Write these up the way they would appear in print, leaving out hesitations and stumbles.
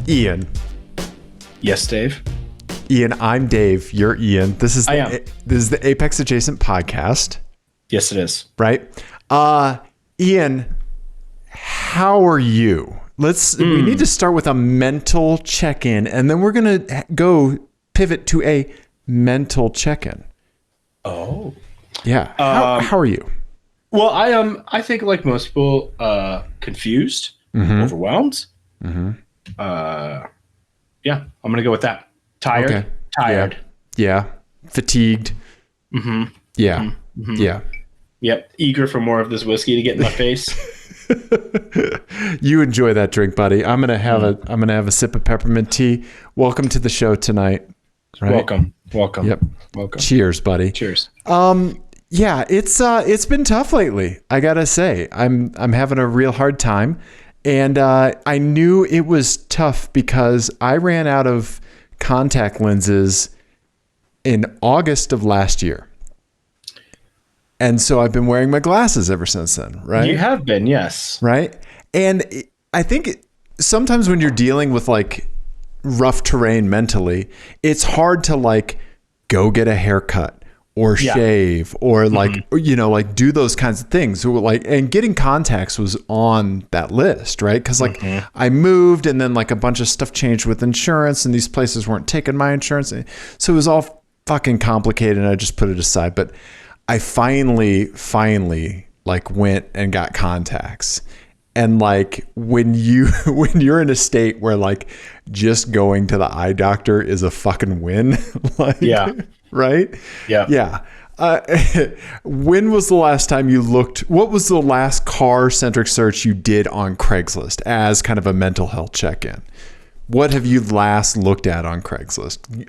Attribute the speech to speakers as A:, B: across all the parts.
A: Ian.
B: Yes, Dave.
A: Ian, I'm Dave. You're Ian. This is the Apex Adjacent podcast.
B: Yes, it is.
A: Right? Ian, how are you? We need to start with a mental check-in, and then we're going to go pivot to a mental check-in.
B: Oh.
A: Yeah. How are you?
B: Well, I think like most people, confused, overwhelmed. Yeah, I'm going to go with that. Tired.
A: Okay.
B: Tired.
A: Yeah. Fatigued. Yeah. Yeah.
B: Yep. Eager for more of this whiskey to get in my face.
A: You enjoy that drink, buddy. I'm gonna have a sip of peppermint tea. Welcome to the show tonight. Right?
B: Welcome.
A: Yep.
B: Welcome.
A: Cheers, buddy.
B: Cheers.
A: Yeah, it's been tough lately. I gotta say, I'm having a real hard time, and I knew it was tough because I ran out of contact lenses in August of last year. And so I've been wearing my glasses ever since then, right?
B: You have been, yes.
A: Right? And I think sometimes when you're dealing with like rough terrain mentally, it's hard to like go get a haircut or shave or like, like do those kinds of things. So like, and getting contacts was on that list, right? Because like I moved and then like a bunch of stuff changed with insurance and these places weren't taking my insurance. So it was all fucking complicated and I just put it aside. But I finally like went and got contacts. And like when you're in a state where like just going to the eye doctor is a fucking win. Like, right?
B: Yeah.
A: Yeah. When was the last time you looked, what was the last car centric search you did on Craigslist as kind of a mental health check-in? What have you last looked at on Craigslist?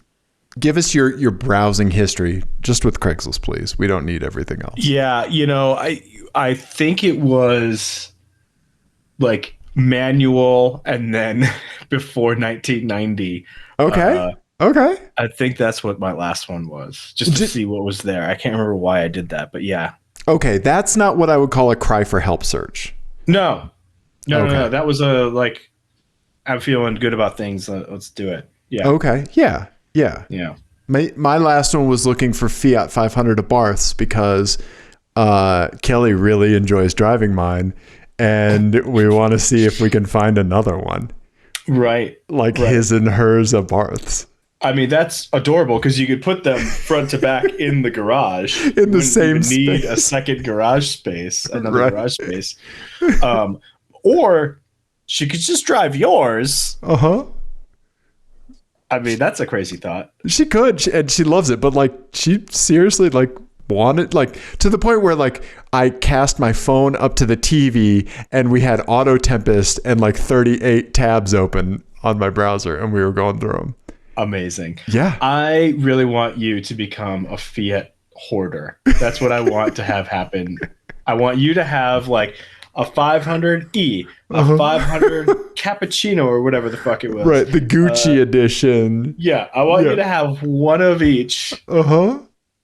A: Give us your browsing history just with Craigslist, please. We don't need everything else.
B: Yeah. I think it was like manual and then before 1990.
A: Okay.
B: I think that's what my last one was, just to see what was there. I can't remember why I did that, but yeah.
A: Okay. That's not what I would call a cry for help search.
B: No. That was I'm feeling good about things. Let's do it. Yeah.
A: Okay. Yeah. My last one was looking for Fiat 500 Abarths because Kelly really enjoys driving mine, and we want to see if we can find another one.
B: Right.
A: Like his and hers Abarths.
B: I mean, that's adorable because you could put them front to back in the garage.
A: In the same space.
B: Need a second garage space, another garage space. Or she could just drive yours. I mean, that's a crazy thought.
A: She could, and she loves it, but like she seriously like wanted, like to the point where like I cast my phone up to the TV and we had Auto Tempest and like 38 tabs open on my browser and we were going through them.
B: Amazing.
A: Yeah.
B: I really want you to become a Fiat hoarder. That's what I want to have happen. I want you to have like a 500E, a 500 cappuccino or whatever the fuck it was.
A: Right, the Gucci edition.
B: Yeah, I want you to have one of each.
A: Yeah.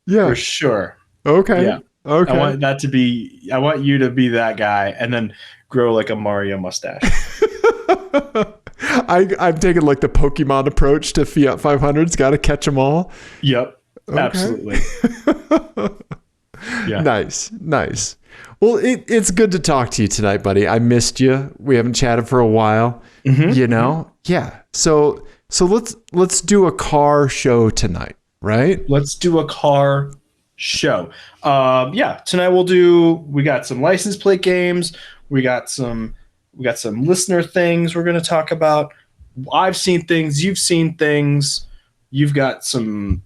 B: For sure.
A: Okay.
B: Yeah.
A: Okay.
B: I want you to be that guy and then grow like a Mario mustache.
A: I'm taking like the Pokemon approach to Fiat 500s. Got to catch them all.
B: Yep.
A: Okay.
B: Absolutely. Yeah.
A: Nice. Well, it's good to talk to you tonight, buddy. I missed you. We haven't chatted for a while. Yeah. So let's do a car show tonight, right?
B: Let's do a car show. Tonight we got some license plate games. We got some listener things we're going to talk about. I've seen things. You've seen things. You've got some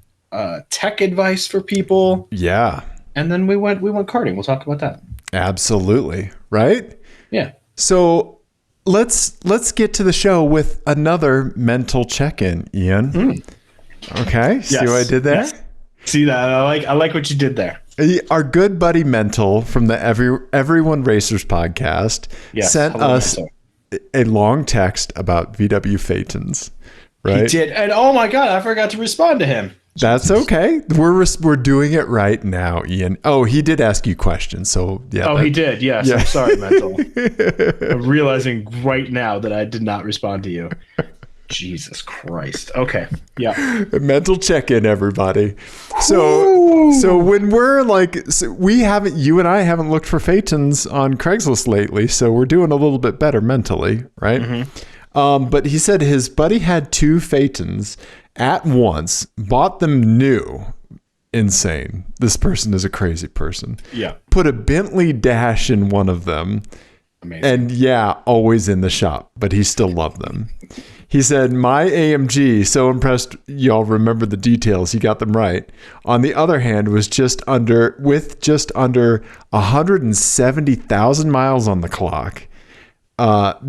B: tech advice for people.
A: Yeah.
B: And then we went karting. We'll talk about that.
A: Absolutely. Right?
B: Yeah.
A: So let's get to the show with another mental check-in, Ian. Okay.
B: Yes.
A: See what I did there?
B: Yes. See that? I like what you did there.
A: Our good buddy Mental from the Everyone Racers podcast sent us a long text about VW Phaetons. Right?
B: He did. And oh my God, I forgot to respond to him.
A: That's okay. We're doing it right now, Ian. Oh, he did ask you questions. So yeah.
B: Oh, he did. Yes. Yeah. I'm sorry, Mental. I'm realizing right now that I did not respond to you. Jesus Christ. Okay. Yeah.
A: Mental check-in, everybody. So when we're like, you and I haven't looked for Phaetons on Craigslist lately, so we're doing a little bit better mentally, right? Mm-hmm. But he said his buddy had 2 Phaetons at once, bought them new. Insane. This person is a crazy person.
B: Yeah.
A: Put a Bentley dash in one of them.
B: Amazing.
A: And yeah, always in the shop, but he still loved them. He said, my AMG, so impressed y'all remember the details. He got them right. On the other hand, was just under 170,000 miles on the clock.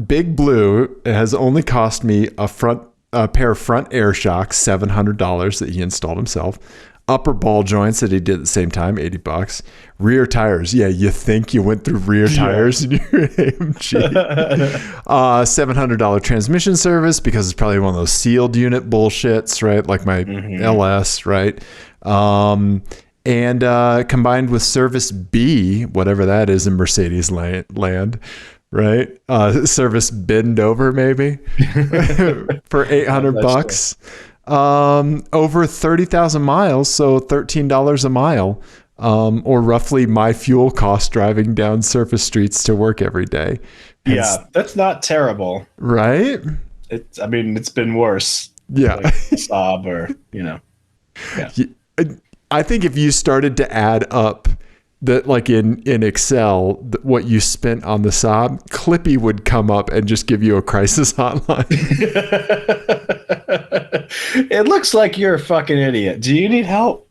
A: Big Blue has only cost me a pair of front air shocks, $700 that he installed himself. Upper ball joints that he did at the same time, $80. Rear tires. Yeah, you think you went through rear tires in your AMG. $700 transmission service because it's probably one of those sealed unit bullshits, right? Like my LS, right? And combined with service B, whatever that is in Mercedes land, right? Service bend over maybe for $800. Over 30,000 miles, so $13 a mile, or roughly my fuel cost driving down surface streets to work every day.
B: Yeah, that's not terrible,
A: right?
B: It's been worse.
A: Yeah,
B: like Saab or yeah.
A: I think if you started to add up that, like in Excel, what you spent on the Saab, Clippy would come up and just give you a crisis hotline.
B: It looks like you're a fucking idiot. Do you need help?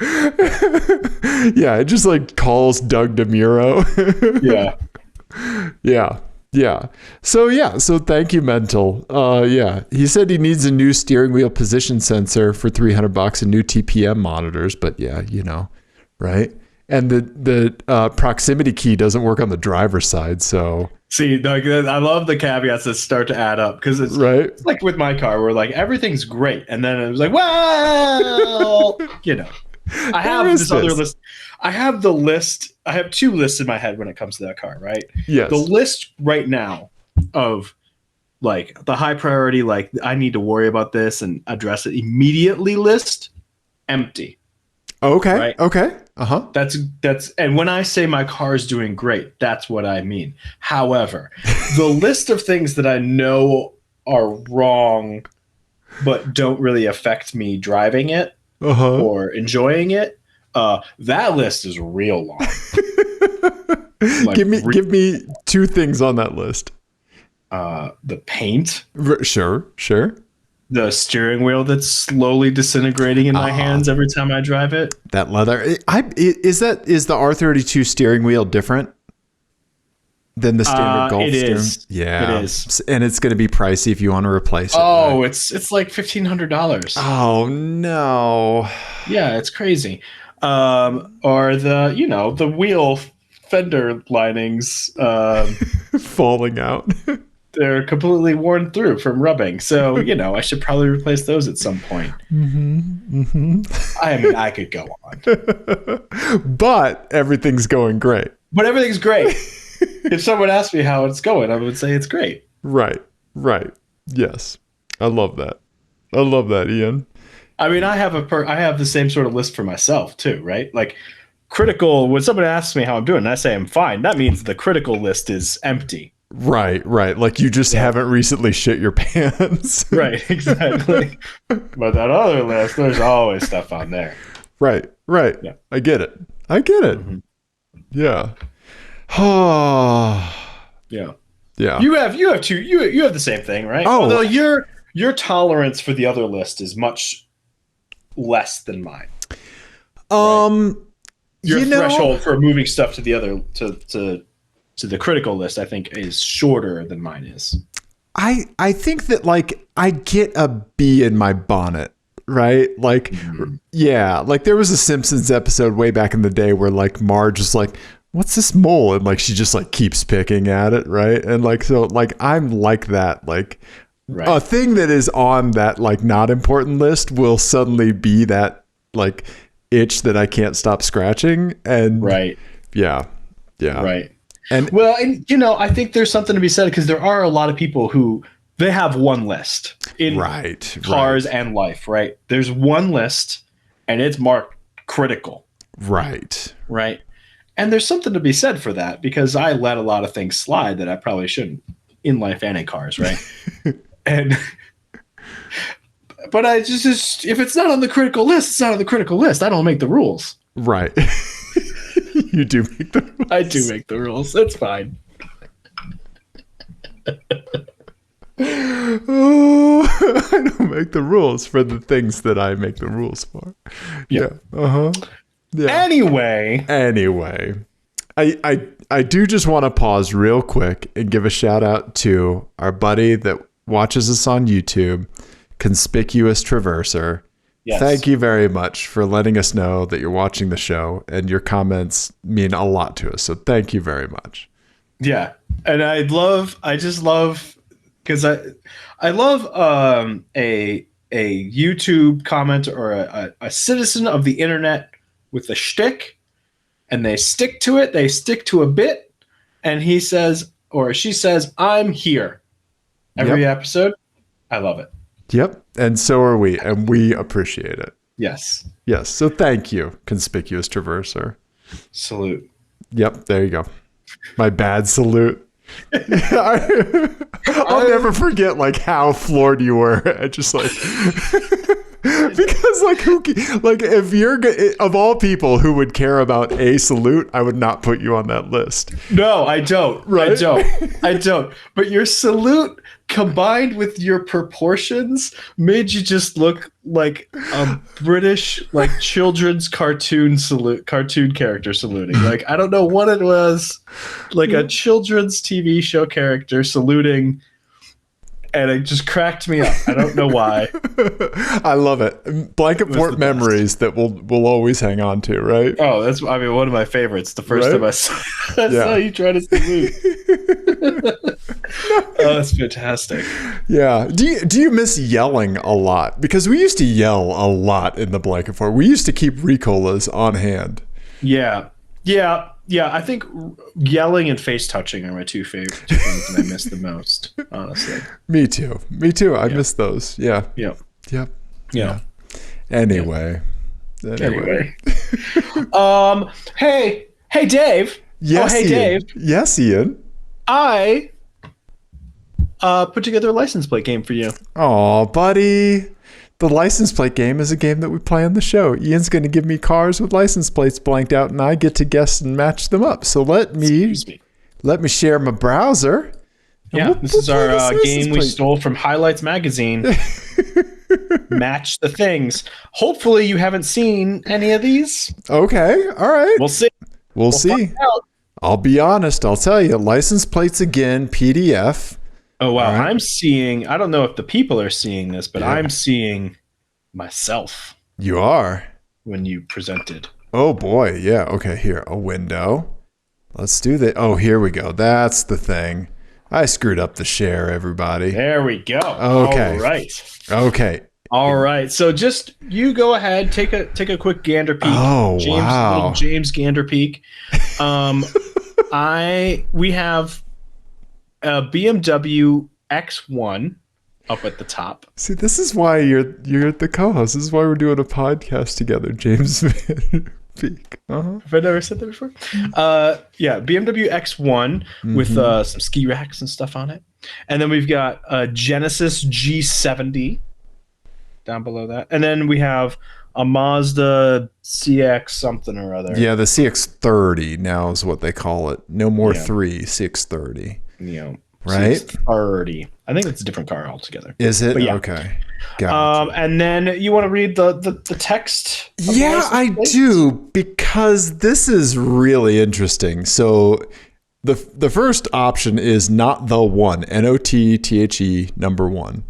A: Yeah, it just like calls Doug DeMuro. Yeah. So thank you, Mental. Yeah, he said he needs a new steering wheel position sensor for $300 and new TPM monitors. But yeah, right. And the proximity key doesn't work on the driver's side, so.
B: See, Doug, I love the caveats that start to add up because it's like with my car where like everything's great, and then it was like, well, I have this other list. I have the list. I have 2 lists in my head when it comes to that car, right?
A: Yes.
B: The list right now of like the high priority, like I need to worry about this and address it immediately list, empty.
A: Okay.
B: Right?
A: Okay. Uh-huh.
B: That's and when I say my car is doing great, that's what I mean. However, the list of things that I know are wrong but don't really affect me driving it or enjoying it, that list is real long. Like,
A: give me 2 things on that list.
B: The paint.
A: Sure.
B: The steering wheel that's slowly disintegrating in my hands every time I drive it.
A: That leather. Is the R32 steering wheel different than the standard Golf steering?
B: Is.
A: Yeah,
B: it is,
A: and it's going to be pricey if you want to replace it.
B: Oh,
A: right?
B: it's like $1,500.
A: Oh no.
B: Yeah, it's crazy. Or the wheel fender linings
A: falling out.
B: They're completely worn through from rubbing. So, I should probably replace those at some point. I could go on.
A: But everything's going great.
B: If someone asked me how it's going, I would say it's great.
A: Right. Yes. I love that, Ian.
B: I have the same sort of list for myself too, right? Like critical, when someone asks me how I'm doing and I say I'm fine, that means the critical list is empty.
A: Right. Like you just haven't recently shit your pants.
B: Right, exactly. But that other list, there's always stuff on there.
A: Right. Yeah. I get it. Mm-hmm. Yeah.
B: Yeah. You have the same thing, right?
A: Oh.
B: Although your tolerance for the other list is much less than mine. Right? Your threshold for moving stuff to the other to the critical list, I think, is shorter than mine is.
A: I think that like I get a bee in my bonnet, right? Like, yeah, like there was a Simpsons episode way back in the day where like Marge was like, what's this mole? And like, she just like keeps picking at it. Right. And like, so like, I'm like that, like a thing that is on that like not important list will suddenly be that like itch that I can't stop scratching. And yeah. Right.
B: And I think there's something to be said because there are a lot of people who they have one list in cars and life, right? There's one list and it's marked critical.
A: Right.
B: And there's something to be said for that, because I let a lot of things slide that I probably shouldn't in life and in cars, right? But I just if it's not on the critical list, it's not on the critical list. I don't make the rules.
A: Right. You do make the rules.
B: I do make the rules. That's fine.
A: Oh, I don't make the rules for the things that I make the rules for. Yeah. Yeah. Anyway, I do just want to pause real quick and give a shout out to our buddy that watches us on YouTube, Conspicuous Traverser. Yes. Thank you very much for letting us know that you're watching the show, and your comments mean a lot to us. So thank you very much.
B: Yeah. And I just love because I love a YouTube comment or a citizen of the internet with a shtick, and they stick to it. They stick to a bit, and he says or she says, "I'm here." Every episode. I love it.
A: Yep. And so are we, and we appreciate it.
B: Yes.
A: So thank you, Conspicuous Traverser.
B: Salute.
A: Yep. There you go. My bad salute. I'll never forget like how floored you were. I just like because if you're of all people who would care about a salute, I would not put you on that list.
B: No, I don't. Right? I don't. But your salute combined with your proportions made you just look like a British children's cartoon character saluting. Like I don't know what it was, like a children's TV show character saluting. And it just cracked me up. I don't know why.
A: I love it. Blanket fort memories that we'll always hang on to, right?
B: Oh, that's one of my favorites. The first time I saw you try to salute. Oh, that's fantastic.
A: Yeah. Do you miss yelling a lot? Because we used to yell a lot in the blanket fort. We used to keep Ricolas on hand.
B: Yeah. I think yelling and face touching are my two favorite things that I miss the most, honestly.
A: Me too. I miss those. Yeah. Anyway.
B: Hey, Dave.
A: Yes,
B: Ian.
A: Dave. Yes, Ian.
B: I put together a license plate game for you.
A: Oh, buddy. The license plate game is a game that we play on the show. Ian's going to give me cars with license plates blanked out, and I get to guess and match them up. So let me share my browser.
B: Yeah, this is our game we stole from Highlights Magazine. Match the things. Hopefully you haven't seen any of these.
A: Okay, all right.
B: We'll see.
A: We'll see. I'll be honest. I'll tell you. License plates again, PDF.
B: Oh, wow. Right. I'm seeing, I don't know if the people are seeing this, but I'm seeing myself.
A: You are?
B: When you presented.
A: Oh, boy. Yeah. Okay. Here, a window. Let's do that. Oh, here we go. That's the thing. I screwed up the share, everybody.
B: There we go.
A: Okay.
B: All right.
A: Okay.
B: All right. So just you go ahead, take a quick gander peek.
A: Oh, wow.
B: Little James gander peek. We have a BMW X1 up at the top.
A: See, this is why you're the co-host. This is why we're doing a podcast together, James Van Peek.
B: Have I never said that before? BMW X1 with some ski racks and stuff on it. And then we've got a Genesis G70 down below that. And then we have a Mazda CX something or other.
A: Yeah, the CX-30 now is what they call it. No more 3, CX-30. Right?
B: CX-30. I think it's a different car altogether.
A: Is it? Okay. Got it.
B: And then you want to read the text?
A: Yeah, I do, because this is really interesting. So the first option is not the one, NOTTHE number 1.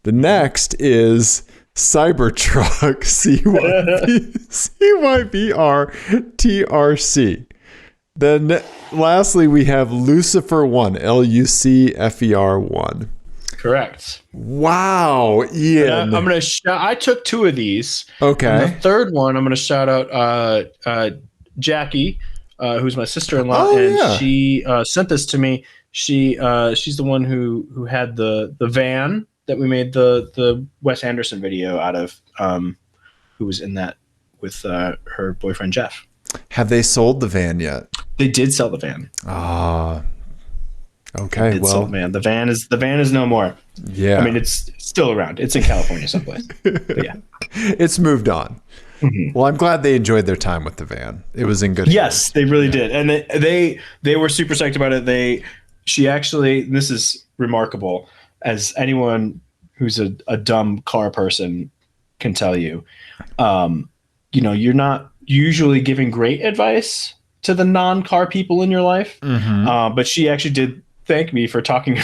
A: The next is Cybertruck CYBR-TRC. Then lastly, we have Lucifer 1, LUCFER 1.
B: Correct.
A: Wow, Ian.
B: I'm gonna. I took 2 of these.
A: Okay.
B: And the third one, I'm gonna shout out Jackie, who's my sister-in-law, she sent this to me She's the one who had the van that we made the Wes Anderson video out of, who was in that with her boyfriend Jeff.
A: Have they sold the van yet?
B: They did sell the van.
A: Ah, okay. Well,
B: the van is no more.
A: Yeah.
B: I mean, it's still around. It's in California someplace. But yeah,
A: it's moved on. Mm-hmm. Well, I'm glad they enjoyed their time with the van. It was in good hands.
B: Yes, they really did, and they were super psyched about it. She actually, this is remarkable, as anyone who's a dumb car person can tell you. You're not usually giving great advice to the non-car people in your life, but she actually did thank me for talking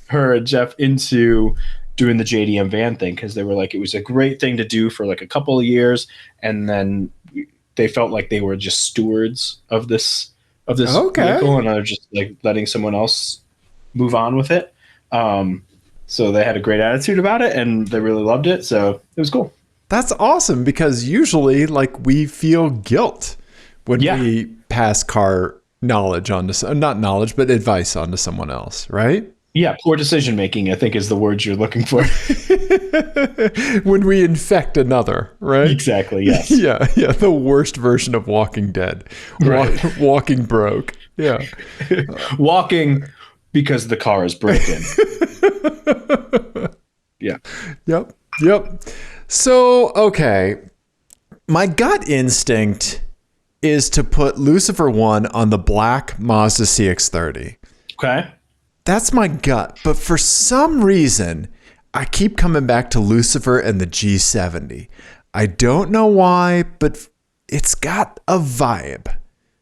B: her and Jeff into doing the JDM van thing, because they were like, it was a great thing to do for like a couple of years, and then they felt like they were just stewards of this vehicle, and they're just like letting someone else move on with it. So they had a great attitude about it, and they really loved it, so it was cool.
A: That's awesome, because usually like we feel guilt when we pass car knowledge on to, not knowledge, but advice on to someone else, right?
B: Yeah, poor decision making, I think, is the word you're looking for.
A: When we infect another, right?
B: Exactly, yes.
A: Yeah, the worst version of Walking Dead. Right. Walking broke. Yeah.
B: Walking because the car is broken. Yeah.
A: Yep. So, okay. My gut instinct is to put Lucifer 1 on the black Mazda CX-30.
B: Okay.
A: That's my gut. But for some reason, I keep coming back to Lucifer and the G70. I don't know why, but it's got a vibe.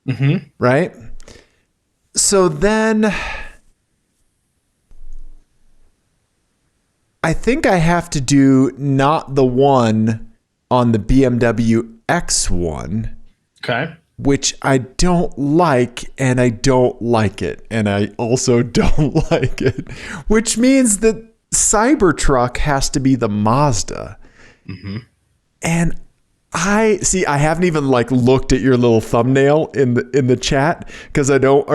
A: Mm-hmm. Right? So then I think I have to do not the one on the BMW X1.
B: Okay.
A: Which I don't like, and I don't like it. And I also don't like it. Which means that Cybertruck has to be the Mazda. Mm-hmm. And I haven't even like looked at your little thumbnail in the chat, because I don't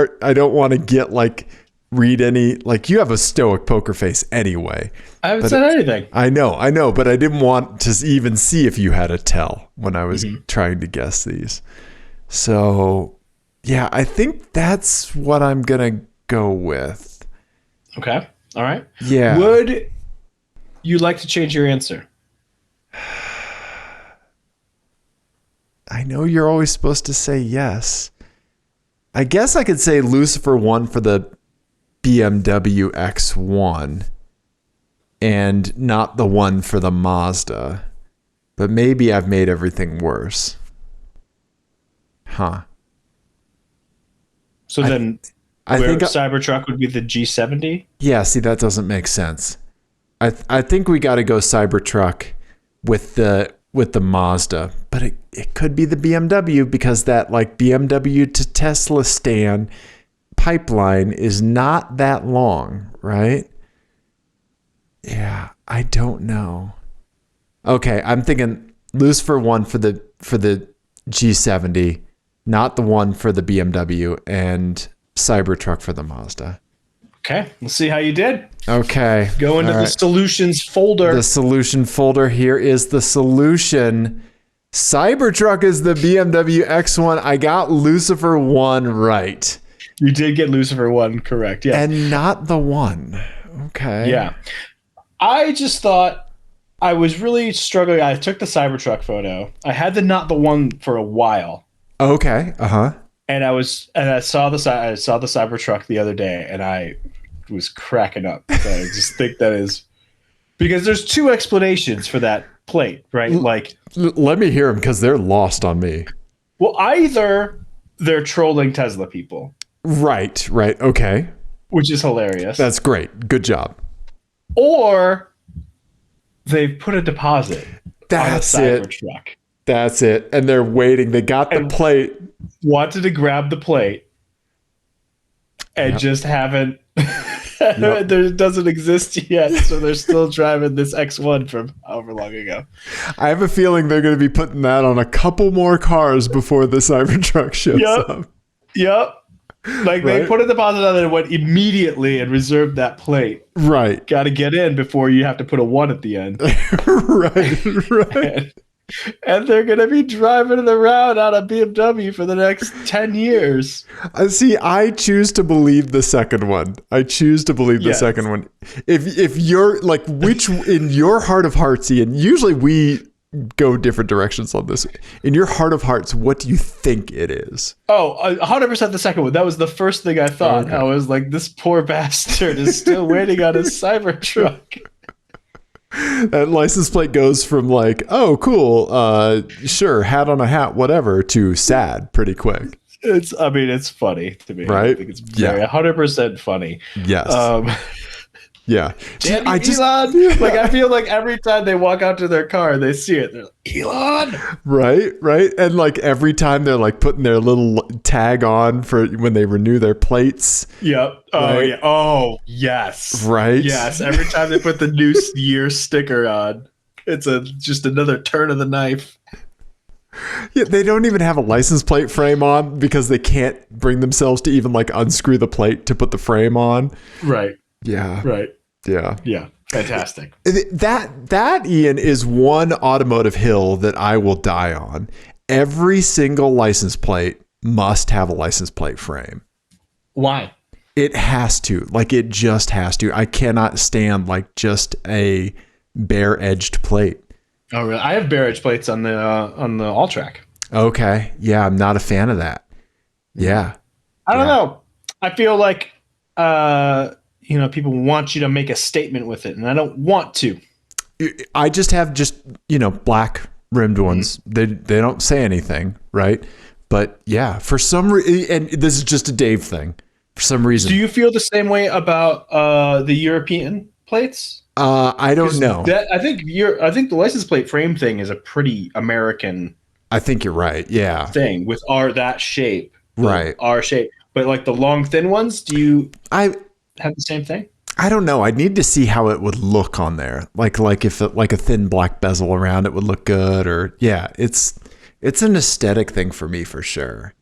A: want to get like read any, like, you have a stoic poker face anyway.
B: I haven't said anything.
A: I know, but I didn't want to even see if you had a tell when I was trying to guess these. So, yeah, I think that's what I'm going to go with.
B: Okay. All right.
A: Yeah.
B: Would you like to change your answer?
A: I know you're always supposed to say yes. I guess I could say Lucifer 1 for the BMW X1 and not the one for the Mazda. But maybe I've made everything worse. Huh.
B: So then I think Cybertruck would be the G70?
A: Yeah, see, that doesn't make sense. I think we got to go Cybertruck with the Mazda, but it could be the BMW, because that like BMW to Tesla stand pipeline is not that long, right? Yeah, I don't know. Okay, I'm thinking Lucifer 1 for the G70, not the one for the BMW, and Cybertruck for the Mazda.
B: Okay, let's see how you did.
A: Okay.
B: Go into the solutions folder.
A: The solution folder. Here is the solution. Cybertruck is the BMW X1. I got Lucifer 1 right.
B: You did get Lucifer 1 correct, yes.
A: And not the one. Okay.
B: Yeah. I just thought I was really struggling. I took the Cybertruck photo. I had the not the one for a while.
A: Okay. Uh-huh.
B: And I saw the Cybertruck the other day, and I was cracking up. So I just think that is because there's two explanations for that plate, right? Like,
A: let me hear them, because they're lost on me.
B: Well, either they're trolling Tesla people,
A: right? Okay,
B: which is hilarious.
A: That's great. Good job.
B: Or they've put a deposit on a Cybertruck.
A: That's it. And they're waiting. They got the plate.
B: Wanted to grab the plate and just haven't. There doesn't exist yet. So they're still driving this X1 from however long ago.
A: I have a feeling they're going to be putting that on a couple more cars before the Cybertruck shows up.
B: Yep. Like they put a deposit on it and went immediately and reserved that plate.
A: Right.
B: Got to get in before you have to put a 1 at the end.
A: Right.
B: And they're going to be driving it around on a BMW for the next 10 years.
A: See, I choose to believe the second one. Second one. If you're like, which in your heart of hearts, Ian, usually we go different directions on this. In your heart of hearts, what do you think it is?
B: Oh, 100% the second one. That was the first thing I thought. Okay. I was like, this poor bastard is still waiting on his Cybertruck.
A: That license plate goes from like, oh, cool, sure, hat on a hat, whatever, to sad pretty quick.
B: It's funny to me.
A: Right?
B: I think it's very 100% funny.
A: Yes. Yeah.
B: Damn you, Elon. Like, I feel like every time they walk out to their car, they see it. They're like, Elon.
A: Right. And like every time they're like putting their little tag on for when they renew their plates.
B: Yep. Oh, right? Yeah. Oh, yes.
A: Right.
B: Yes. Every time they put the new year sticker on, it's just another turn of the knife.
A: Yeah, they don't even have a license plate frame on because they can't bring themselves to even like unscrew the plate to put the frame on.
B: Right.
A: Yeah.
B: Right.
A: Yeah.
B: Yeah. Fantastic.
A: That Ian is one automotive hill that I will die on. Every single license plate must have a license plate frame.
B: Why?
A: It has to. Like it just has to. I cannot stand like just a bare edged plate.
B: Oh really? I have bare edge plates on the all track.
A: Okay. Yeah, I'm not a fan of that. Yeah.
B: I don't know. I feel like people want you to make a statement with it, and I don't want to.
A: I just have black rimmed ones. They don't say anything, right? But yeah, for some reason, and this is just a Dave thing. For some reason,
B: do you feel the same way about the European plates?
A: I don't know.
B: I think the license plate frame thing is a pretty American.
A: I think you're right. Yeah,
B: thing with that shape,
A: right?
B: Our shape, but like the long thin ones. Do you? Have the same thing?
A: I don't know. I'd need to see how it would look on there. Like if it, like a thin black bezel around it would look good, or it's an aesthetic thing for me for sure.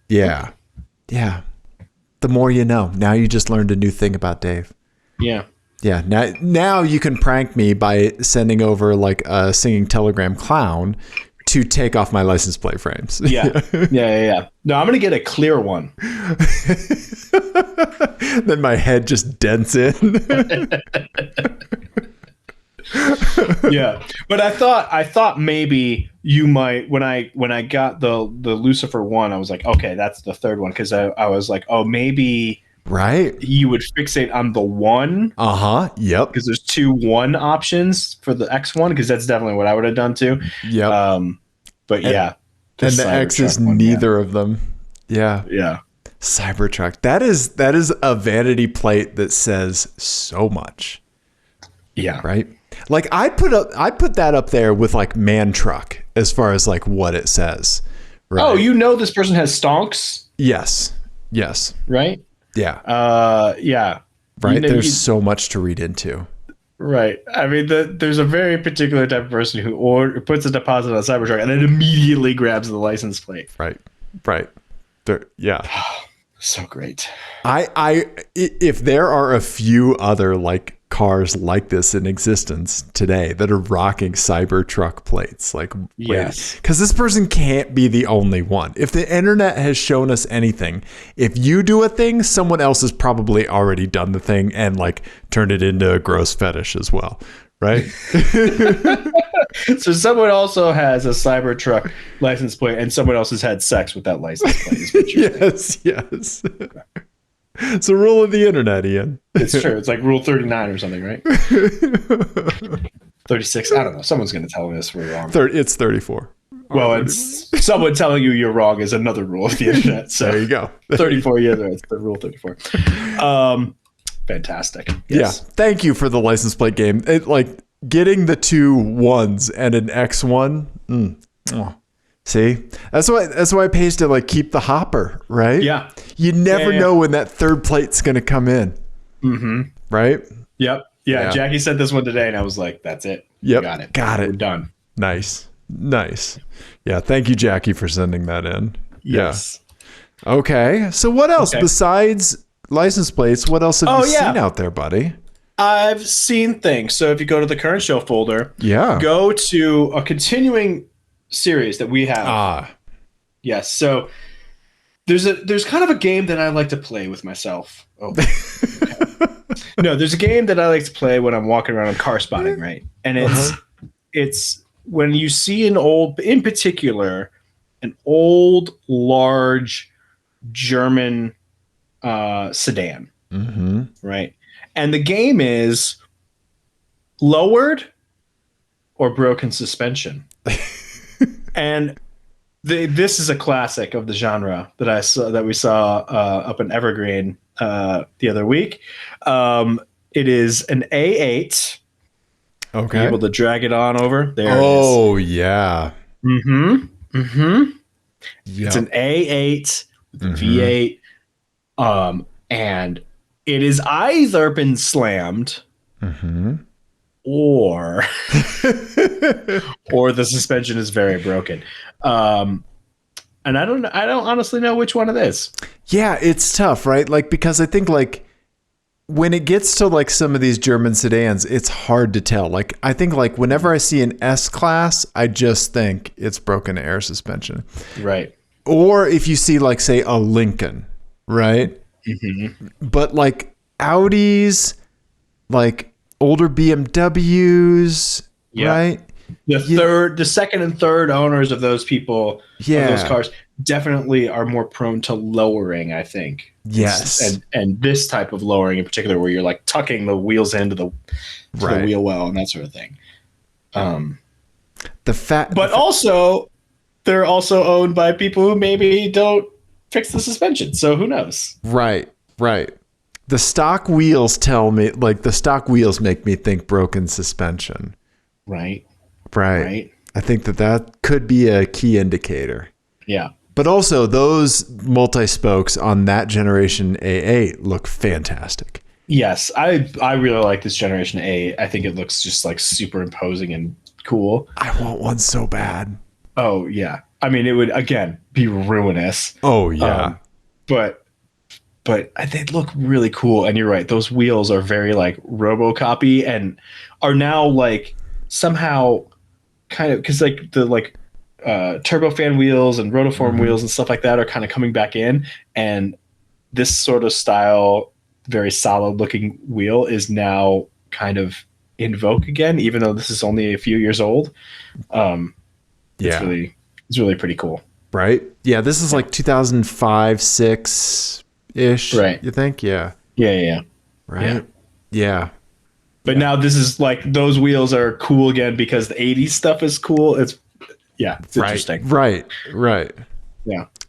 A: Yeah. The more you know. Now you just learned a new thing about Dave.
B: Yeah.
A: Yeah. Now you can prank me by sending over like a singing telegram clown to take off my license plate frames.
B: Yeah. No, I'm gonna get a clear one.
A: Then my head just dents in.
B: Yeah, but I thought maybe you might when I got the Lucifer one, I was like, okay, that's the third one, because I was like, oh, maybe
A: right
B: you would fixate on the one.
A: Yep.
B: Because there's 2 1 options for the X1, because that's definitely what I would have done too.
A: Yep.
B: But yeah,
A: and the X is neither of them. Yeah. Cybertruck. That is a vanity plate that says so much.
B: Yeah.
A: Right. Like I put that up there with like man truck as far as like what it says. Right?
B: Oh, this person has stonks.
A: Yes.
B: Right.
A: Yeah.
B: Yeah.
A: Right. There's so much to read into. Right.
B: I mean, there's a very particular type of person who puts a deposit on a Cybertruck and then immediately grabs the license plate.
A: Right. Yeah.
B: So great.
A: If there are a few other like cars like this in existence today that are rocking Cybertruck plates, like,
B: yes,
A: because this person can't be the only one. If the internet has shown us anything, if you do a thing, someone else has probably already done the thing and like turned it into a gross fetish as well. Right.
B: So someone also has a Cybertruck license plate and someone else has had sex with that license plate.
A: Yes. It's a rule of the internet, Ian.
B: It's true. It's like rule 39 or something, right? 36. I don't know. Someone's going to tell me this we're wrong.
A: It's 34.
B: Well, it's someone telling you you're wrong is another rule of the internet. So
A: there you go.
B: 34. Yeah, it's the rule 34. Fantastic.
A: Yes. Yeah. Thank you for the license plate game. Like getting the 2 1s and an X1. See, that's why it pays to like keep the hopper, right?
B: Yeah.
A: You never know when that third plate's going to come in.
B: Mm-hmm.
A: Right.
B: Yep. Yeah. Jackie sent this one today and I was like, that's it.
A: Yep.
B: Got it. We're done.
A: Nice. Yeah. Thank you, Jackie, for sending that in.
B: Yes.
A: Okay. So what else besides license plates? What else have you seen out there, buddy?
B: I've seen things. So if you go to the current show folder, go to a continuing series that we have. Yes. So there's kind of a game that I like to play with myself. Oh. No, there's a game that I like to play when I'm walking around car spotting, right? And it's when you see in particular, an old, large German sedan, right? And the game is lowered or broken suspension. And this is a classic of the genre that we saw up in Evergreen the other week. It is an A8.
A: Okay.
B: Be able to drag it on over. There it is.
A: Oh, yeah.
B: It's an A8 with a V8. And it has either been slammed or the suspension is very broken. And I don't honestly know which one it is.
A: Yeah, it's tough, right? Like, because I think like when it gets to like some of these German sedans, it's hard to tell. Like, I think like whenever I see an S class, I just think it's broken air suspension.
B: Right.
A: Or if you see like, say, a Lincoln, right? But like Audis, like older BMWs, right?
B: The second and third owners of those people, of those cars, definitely are more prone to lowering, I think.
A: Yes.
B: And this type of lowering in particular, where you're like tucking the wheels into the wheel well and that sort of thing. Also, they're also owned by people who maybe don't fix the suspension. So who knows? Right.
A: The stock wheels tell me, like the stock wheels make me think broken suspension.
B: Right.
A: I think that could be a key indicator.
B: Yeah.
A: But also those multi-spokes on that generation A8 look fantastic.
B: Yes. I really like this generation A8. I think it looks just like super imposing and cool.
A: I want one so bad.
B: Oh yeah. I mean, it would again be ruinous.
A: Oh yeah.
B: But they look really cool. And you're right. Those wheels are very like RoboCopy and are now like somehow kind of, because like the like turbofan wheels and rotiform wheels and stuff like that are kind of coming back in, and this sort of style, very solid looking wheel is now kind of in vogue again, even though this is only a few years old. It's really pretty cool.
A: Right. Yeah. This is like 2005, 6 ish. Right. You think? Yeah. Right. Yeah.
B: But now this is like those wheels are cool again because the 80s stuff is cool. It's interesting.
A: Right.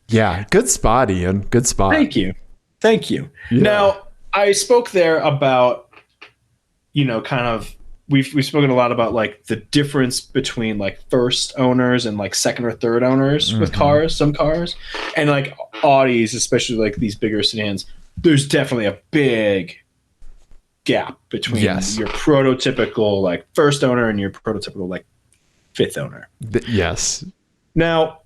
B: Yeah.
A: Good spot, Ian. Good spot.
B: Thank you. Yeah. Now, I spoke there about, kind of, we've spoken a lot about like the difference between like first owners and like second or third owners with some cars, and like Audis, especially like these bigger sedans. There's definitely a big gap between your prototypical like first owner and your prototypical like fifth owner.
A: Yes.
B: Now,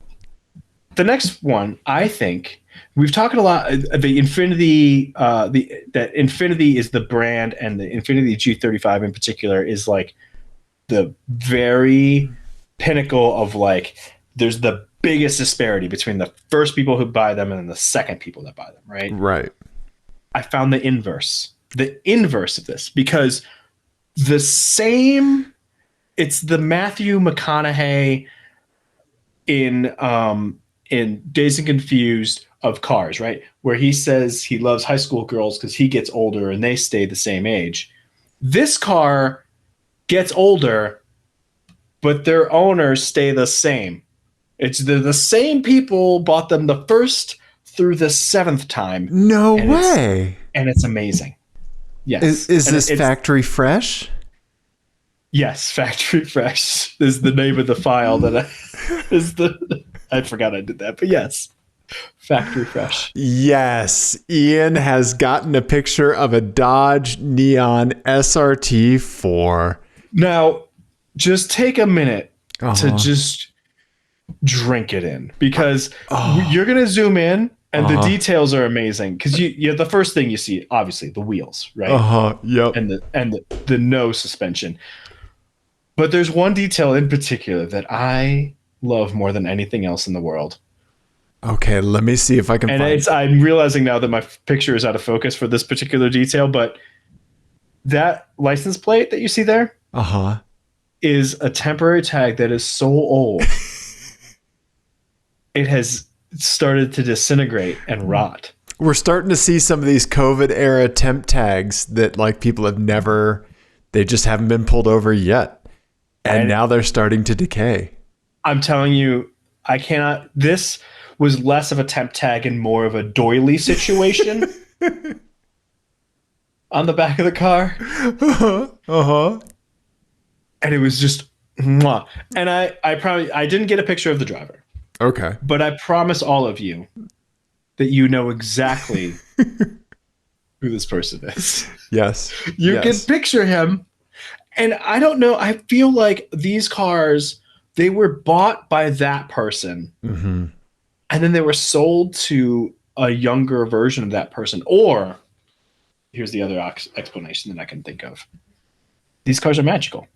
B: the next one, I think we've talked a lot. The Infinity, that Infinity is the brand, and the Infinity G35 in particular is like the very pinnacle of like. There's the biggest disparity between the first people who buy them and then the second people that buy them. Right.
A: Right.
B: I found the inverse of this, because it's the Matthew McConaughey in Dazed and Confused of cars, right? Where he says he loves high school girls because he gets older and they stay the same age. This car gets older, but their owners stay the same. It's the same people bought them the first through the seventh time.
A: No way.
B: And it's amazing. Yes.
A: Is this factory fresh?
B: Yes, factory fresh is the name of the file that I forgot I did that, but yes, factory fresh.
A: Yes, Ian has gotten a picture of a Dodge Neon SRT4.
B: Now, just take a minute to just drink it in, because you're going to zoom in And the details are amazing because the first thing you see, obviously, the wheels, right?
A: Yep.
B: And the no suspension. But there's one detail in particular that I love more than anything else in the world.
A: Okay, let me see if I can find it.
B: I'm realizing now that my picture is out of focus for this particular detail, but that license plate that you see there is a temporary tag that is so old. It has started to disintegrate and rot.
A: We're starting to see some of these COVID era temp tags that like people have they just haven't been pulled over yet. And now they're starting to decay. I'm
B: telling you, this was less of a temp tag and more of a doily situation on the back of the car. And it was just, mwah. And I didn't get a picture of the driver.
A: Okay.
B: But I promise all of you that you know exactly who this person is.
A: Yes.
B: You can picture him. And I don't know. I feel like these cars, they were bought by that person. Mm-hmm. And then they were sold to a younger version of that person. Or here's the other explanation that I can think of. These cars are magical.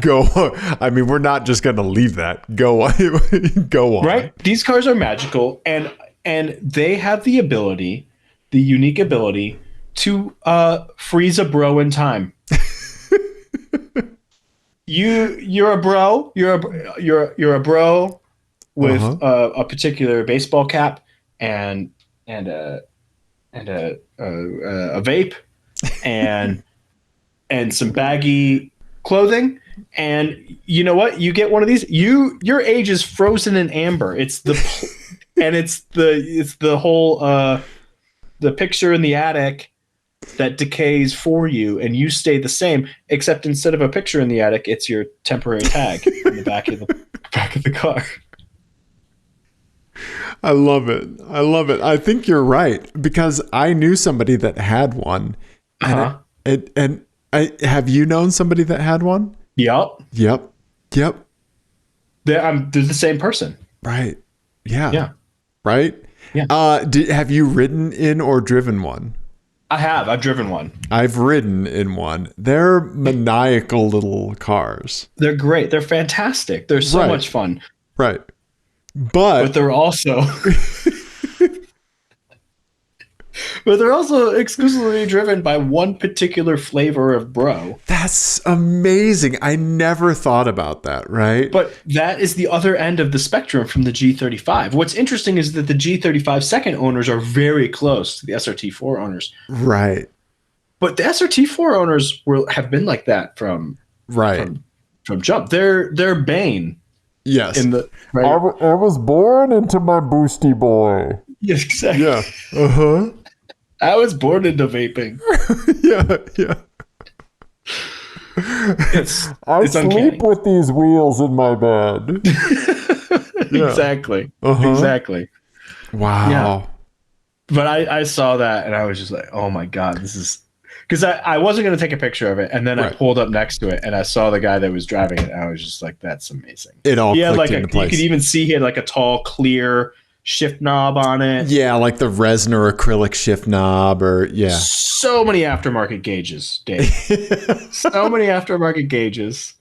A: Go on. I mean, we're not just going to leave that. Go on. Go on.
B: Right? These cars are magical, and they have the unique ability to freeze a bro in time. You're a bro. You're a bro with a particular baseball cap and a vape and some baggy clothing, and you know what? You get one of these. Your age is frozen in amber. It's the whole the picture in the attic that decays for you, and you stay the same. Except instead of a picture in the attic, it's your temporary tag in the back of the car.
A: I love it. I think you're right because I knew somebody that had one, and have you known somebody that had one?
B: Yep.
A: They're
B: the same person.
A: Right. Yeah.
B: Yeah.
A: Right.
B: Yeah.
A: Have you ridden in or driven one?
B: I have. I've driven one.
A: I've ridden in one. They're maniacal little cars.
B: They're great. They're fantastic. They're so much fun.
A: Right. But
B: they're also exclusively driven by one particular flavor of bro.
A: That's amazing. I never thought about that, right?
B: But that is the other end of the spectrum from the G35. What's interesting is that the G35 second owners are very close to the SRT4 owners.
A: Right.
B: But the SRT4 owners have been like that from jump. They're Bane.
A: Yes.
B: Right?
A: I was born into my boosty boy.
B: Yes, exactly.
A: Yeah.
B: I was born into vaping.
A: Yeah. I sleep uncanny. With these wheels in my bed.
B: Exactly. Exactly.
A: Wow.
B: Yeah. But I saw that and I was just like, oh my God, this is... Because I wasn't going to take a picture of it, and then I pulled up next to it, and I saw the guy that was driving it, and I was just like, "That's amazing."
A: It all clicked into place.
B: You could even see he had like a tall, clear shift knob on it.
A: Yeah, like the resin or acrylic shift knob, or
B: So many aftermarket gauges, Dave. So many aftermarket gauges.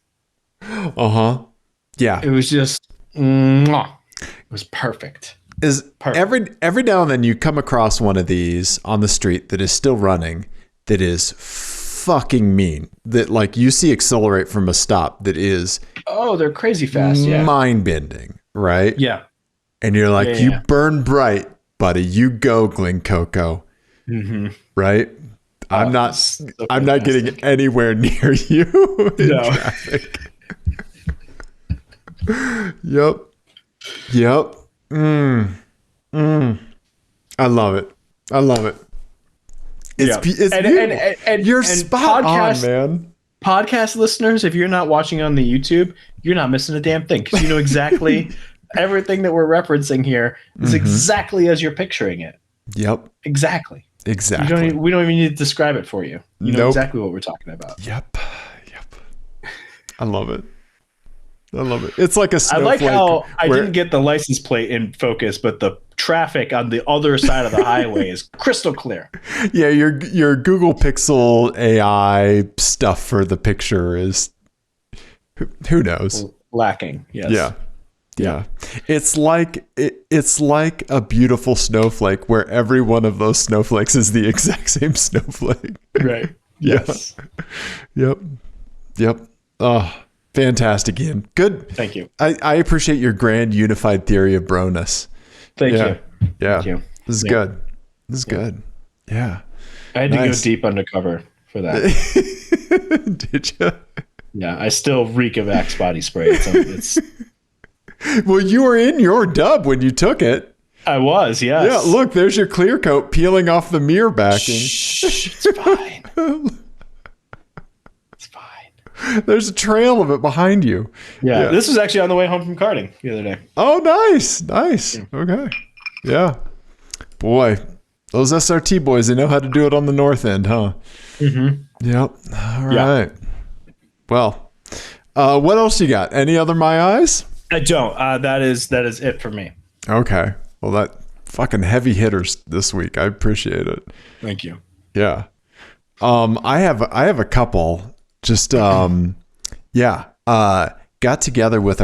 A: Yeah.
B: It was just, it was perfect.
A: Every now and then you come across one of these on the street that is still running. That is fucking mean. That like you see accelerate from a stop that is
B: they're crazy fast,
A: mind bending, right?
B: Yeah.
A: And you're like, you burn bright, buddy. You go, Glen Coco.
B: Mm-hmm.
A: Right? I'm not getting anywhere near you in traffic. Yep. I love it. And you're spot on, man.
B: Podcast listeners, if you're not watching on the YouTube, you're not missing a damn thing because you know exactly everything that we're referencing here is exactly as you're picturing it.
A: Yep.
B: Exactly. We don't even need to describe it for you. You know exactly what we're talking about.
A: Yep. I love it. I love it. It's like a
B: I
A: snowflake.
B: like how I didn't get the license plate in focus, but the traffic on the other side of the highway is crystal clear.
A: Yeah, your Google Pixel AI stuff for the picture is who knows?
B: Lacking. Yes.
A: Yeah. It's like a beautiful snowflake where every one of those snowflakes is the exact same snowflake.
B: Right. Yes.
A: Yep. Oh, fantastic, Ian. Good.
B: Thank you.
A: I appreciate your grand unified theory of broness.
B: Thank you.
A: Yeah.
B: Thank you.
A: This is good. This is good. Yeah.
B: I had to go deep undercover for that.
A: Did you?
B: Yeah, I still reek of Axe body spray. It's
A: Well, you were in your dub when you took it.
B: I was, yes.
A: Yeah, look, there's your clear coat peeling off the mirror backing.
B: Shh, it's fine. It's fine.
A: There's a trail of it behind you.
B: Yeah, this was actually on the way home from karting the other day.
A: Oh, nice. Yeah. Okay. Yeah. Boy, those SRT boys, they know how to do it on the north end, huh? Mm-hmm. Yep. All right. Well, what else you got? Any other My Eyes?
B: I don't. That is it for me.
A: Okay. Well, that fucking heavy hitters this week. I appreciate it.
B: Thank you.
A: Yeah. I have a couple. Just got together with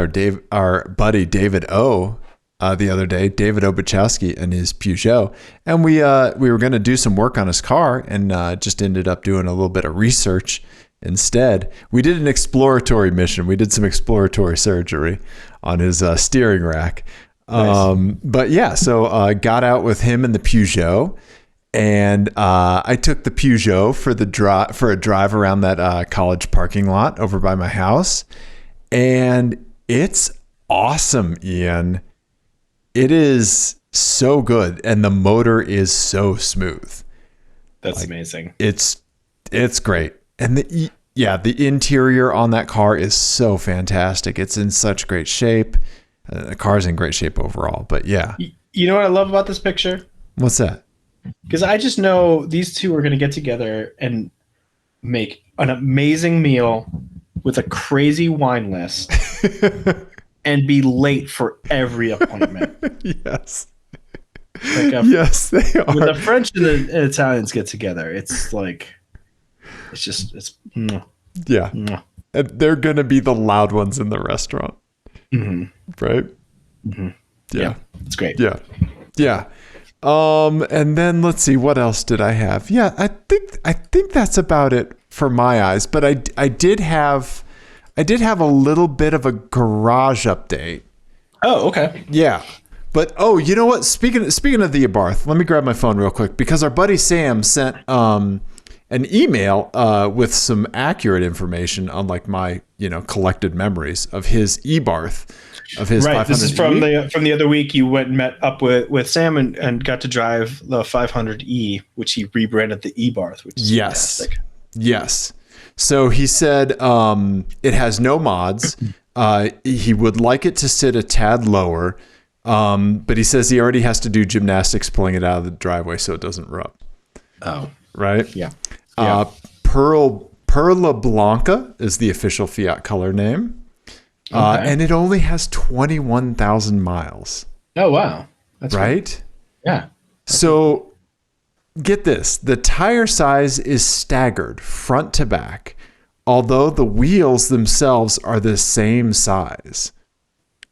A: our buddy David O the other day, David Obachowski and his Peugeot, and we were going to do some work on his car, and just ended up doing a little bit of research instead. We did an exploratory mission. We did some exploratory surgery on his steering rack. Nice. But yeah, so got out with him in the Peugeot, and I took the Peugeot for a drive around that college parking lot over by my house, and it's awesome, Ian. It is so good, and the motor is so smooth.
B: That's amazing.
A: It's great, and the interior on that car is so fantastic. It's in such great shape. The car's in great shape overall, but yeah.
B: You know what I love about this picture?
A: What's that?
B: Because I just know these two are going to get together and make an amazing meal with a crazy wine list and be late for every appointment.
A: Yes.
B: Yes, they are. When the French and the Italians get together, it's like,
A: yeah. And they're going to be the loud ones in the restaurant.
B: Mm-hmm.
A: Right?
B: Mm-hmm.
A: Yeah.
B: It's great.
A: Yeah. And then let's see, what else did I have? Yeah, I think that's about it for My Eyes, but I did have a little bit of a garage update.
B: Oh, okay.
A: Yeah. But you know what? Speaking of the Abarth, let me grab my phone real quick, because our buddy Sam sent an email with some accurate information on like my collected memories of his Ebarth, of his 500E.
B: This is from the other week. You went and met up with Sam and got to drive the 500E, which he rebranded the Ebarth, which is fantastic.
A: Yes. So he said it has no mods. He would like it to sit a tad lower, but he says he already has to do gymnastics pulling it out of the driveway so it doesn't rub.
B: Oh,
A: right.
B: Yeah.
A: Perla Blanca is the official Fiat color name. And it only has 21,000 miles.
B: Oh, wow. That's
A: right.
B: Cool. Yeah.
A: So get this. The tire size is staggered front to back, although the wheels themselves are the same size.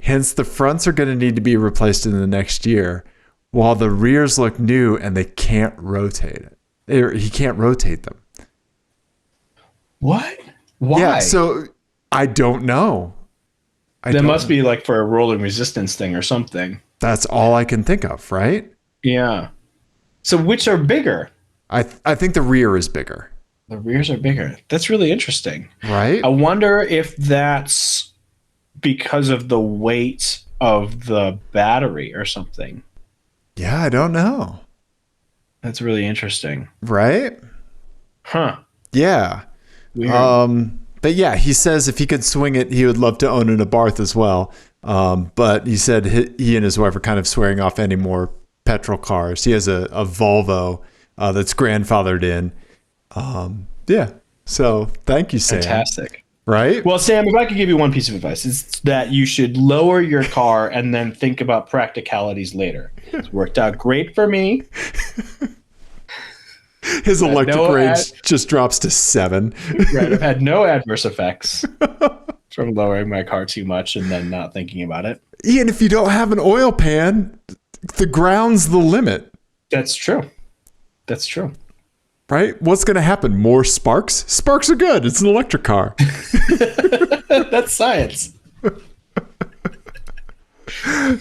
A: Hence, the fronts are going to need to be replaced in the next year, while the rears look new and they can't rotate it. He can't rotate them.
B: What? Why?
A: Yeah, so I don't know.
B: That must be like for a rolling resistance thing or something.
A: That's all I can think of, right?
B: Yeah. So which are bigger?
A: I think the rear is bigger.
B: The rears are bigger. That's really interesting.
A: Right?
B: I wonder if that's because of the weight of the battery or something.
A: Yeah, I don't know.
B: That's really interesting.
A: Right?
B: Huh.
A: Yeah.
B: Weird.
A: But yeah, he says if he could swing it, he would love to own an Abarth as well. But he said he and his wife are kind of swearing off any more petrol cars. He has a Volvo that's grandfathered in. Yeah. So thank you, Sam.
B: Fantastic.
A: right?
B: Well, Sam, if I could give you one piece of advice, it's that you should lower your car and then think about practicalities later. It's worked out great for me.
A: His electric range just drops to 7.
B: Right. I've had no adverse effects from lowering my car too much and then not thinking about it.
A: Ian, if you don't have an oil pan, the ground's the limit.
B: That's true. That's true.
A: Right? What's going to happen? More sparks? Sparks are good. It's an electric car.
B: That's science.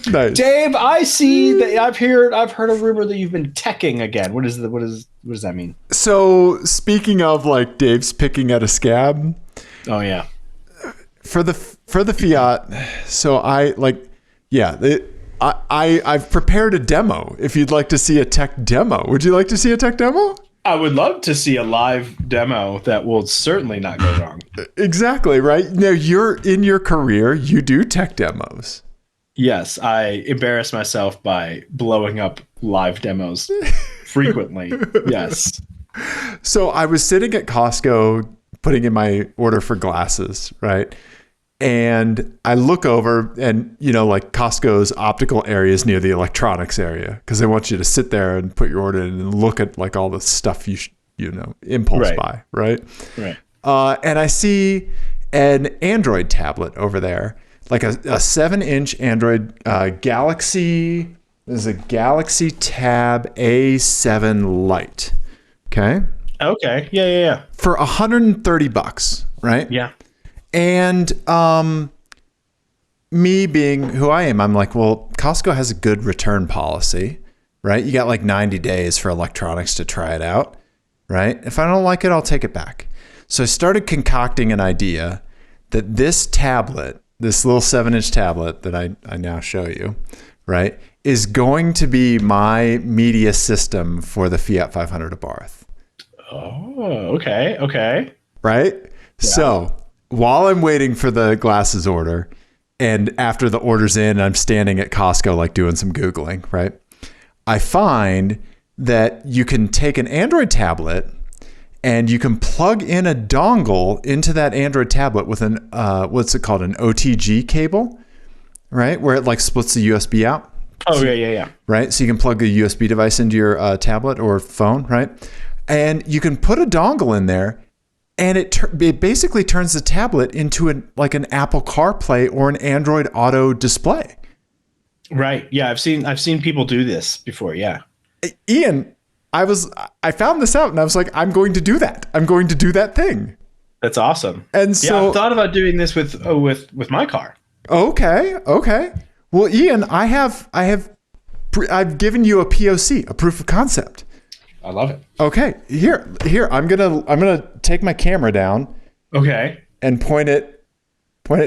A: Nice.
B: Dave, I see that I've heard a rumor that you've been teching again. What does that mean?
A: So speaking of like Dave's picking at a scab.
B: Oh yeah.
A: For the Fiat, so I've prepared a demo. If you'd like to see a tech demo, would you like to see a tech demo?
B: I would love to see a live demo that will certainly not go wrong.
A: Exactly, right? Now you're in your career, you do tech demos.
B: Yes, I embarrass myself by blowing up live demos frequently. Yes.
A: So I was sitting at Costco putting in my order for glasses, right? And I look over and, like Costco's optical area is near the electronics area because they want you to sit there and put your order in and look at like all the stuff impulse buy, right?
B: Right.
A: And I see an Android tablet over there, like a 7-inch Android Galaxy. There's a Galaxy Tab A7 Lite. Okay.
B: Okay. Yeah.
A: For $130, right?
B: Yeah.
A: And me being who I am, I'm like, well, Costco has a good return policy, right? You got like 90 days for electronics to try it out, right? If I don't like it, I'll take it back. So I started concocting an idea that this tablet, this little 7-inch tablet that I now show you, right, is going to be my media system for the Fiat 500 Abarth.
B: Oh, okay.
A: Right? Yeah. So while I'm waiting for the glasses order and after the order's in, I'm standing at Costco, like doing some Googling, right? I find that you can take an Android tablet and you can plug in a dongle into that Android tablet with an, what's it called? An OTG cable, right? Where it like splits the USB out.
B: Oh, yeah.
A: Right? So you can plug a USB device into your tablet or phone, right? And you can put a dongle in there and it basically turns the tablet into an Apple CarPlay or an Android Auto display.
B: Right. Yeah, I've seen people do this before. Yeah.
A: Ian, I found this out and I was like, I'm going to do that. I'm going to do that thing.
B: That's awesome.
A: And so
B: I've thought about doing this with my car. Okay.
A: Well, Ian, I've given you a POC, a proof of concept.
B: I love it.
A: Okay, here. I'm gonna take my camera down.
B: Okay.
A: And point it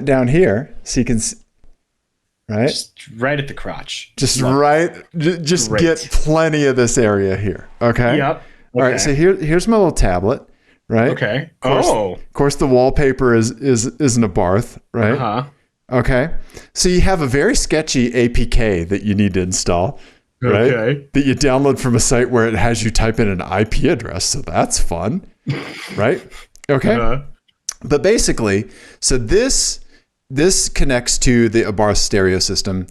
A: down here so you can see, right?
B: Just right at the crotch.
A: Just get plenty of this area here. Okay.
B: Yep. Okay.
A: All right. So here's my little tablet, right?
B: Okay.
A: Of course, the wallpaper is an Abarth, right?
B: Uh-huh.
A: Okay. So you have a very sketchy APK that you need to install. Right?
B: Okay.
A: That you download from a site where it has you type in an IP address. So that's fun. Right? Okay.
B: Uh-huh.
A: But basically, so this connects to the Abarth stereo system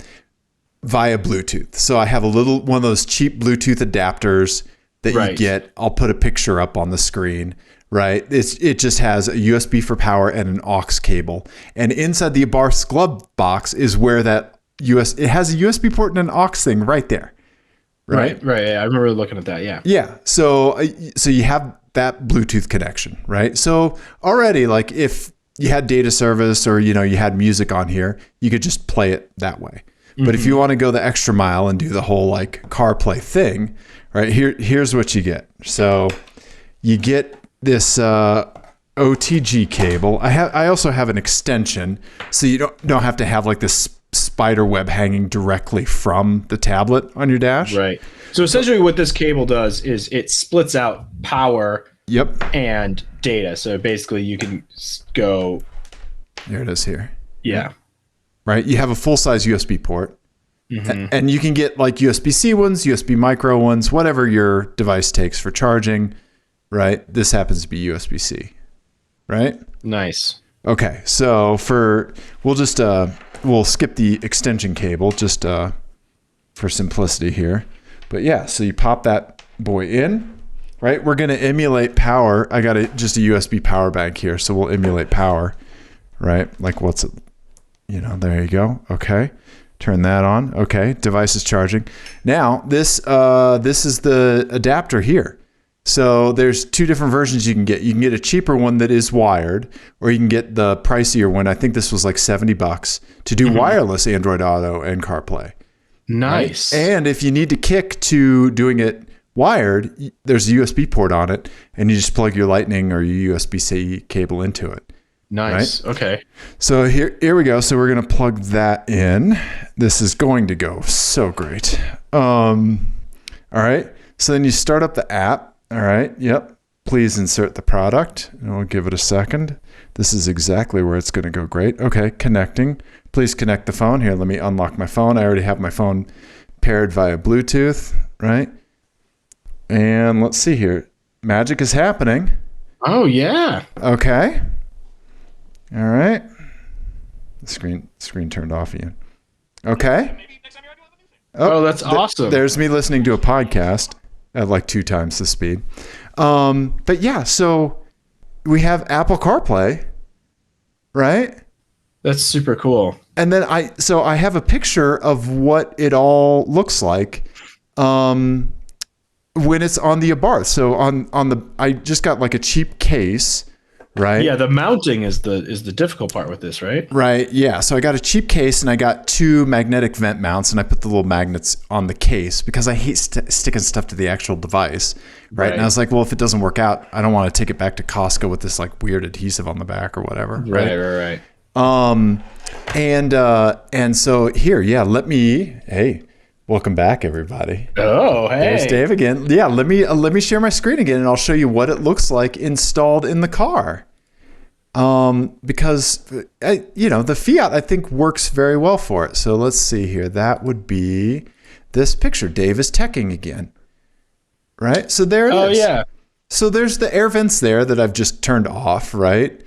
A: via Bluetooth. So I have one of those cheap Bluetooth adapters that you get. I'll put a picture up on the screen. Right? It just has a USB for power and an aux cable. And inside the Abarth's glove box is where that it has a USB port and an aux thing right there. Right.
B: Yeah, I remember looking at that. Yeah.
A: Yeah. So you have that Bluetooth connection, right? So already, like if you had data service or you had music on here, you could just play it that way. Mm-hmm. But if you want to go the extra mile and do the whole like CarPlay thing, right? Here's what you get. So you get this OTG cable. I also have an extension, so you don't have to have like this spider web hanging directly from the tablet on your dash.
B: Right. So essentially what this cable does is it splits out power and data. So basically you can go...
A: There it is here.
B: Yeah.
A: Right. You have a full-size USB port.
B: Mm-hmm.
A: And you can get like USB-C ones, USB micro ones, whatever your device takes for charging. Right. This happens to be USB-C. Right.
B: Nice.
A: Okay, so we'll skip the extension cable just for simplicity here. But yeah, so you pop that boy in, right? We're gonna emulate power. I got just a USB power bank here, so we'll emulate power, right? Like what's it? There you go. Okay, turn that on. Okay, device is charging. Now this is the adapter here. So there's two different versions you can get. You can get a cheaper one that is wired, or you can get the pricier one. I think this was like $70 to do wireless Android Auto and CarPlay.
B: Nice.
A: Right? And if you need to kick to doing it wired, there's a USB port on it, and you just plug your Lightning or your USB-C cable into it.
B: Nice.
A: Right?
B: Okay.
A: So here we go. So we're going to plug that in. This is going to go so great. All right. So then you start up the app. All right. Yep. Please insert the product, and we'll give it a second. This is exactly where it's going to go great. Okay. Connecting. Please connect the phone. Here, let me unlock my phone. I already have my phone paired via Bluetooth, right? And let's see here. Magic is happening.
B: Oh, yeah.
A: Okay. All right. The screen turned off again. Okay.
B: Oh, that's awesome.
A: There's me listening to a podcast at like 2 times the speed. But yeah, so we have Apple CarPlay, right?
B: That's super cool.
A: And then I have a picture of what it all looks like when it's on the Abarth. So I just got like a cheap case. Right.
B: Yeah, the mounting is the difficult part with this, right?
A: Right. Yeah. So I got a cheap case and I got 2 magnetic vent mounts, and I put the little magnets on the case because I hate sticking stuff to the actual device. Right. And I was like, well, if it doesn't work out, I don't want to take it back to Costco with this like weird adhesive on the back or whatever.
B: Right.
A: And so here, hey, welcome back, everybody.
B: Oh, hey.
A: There's Dave again. Yeah, let me share my screen again, and I'll show you what it looks like installed in the car. Because the Fiat I think works very well for it. So let's see here. That would be this picture. Dave is teching again. Right? So there it is. Oh yeah. So there's the air vents there that I've just turned off, right?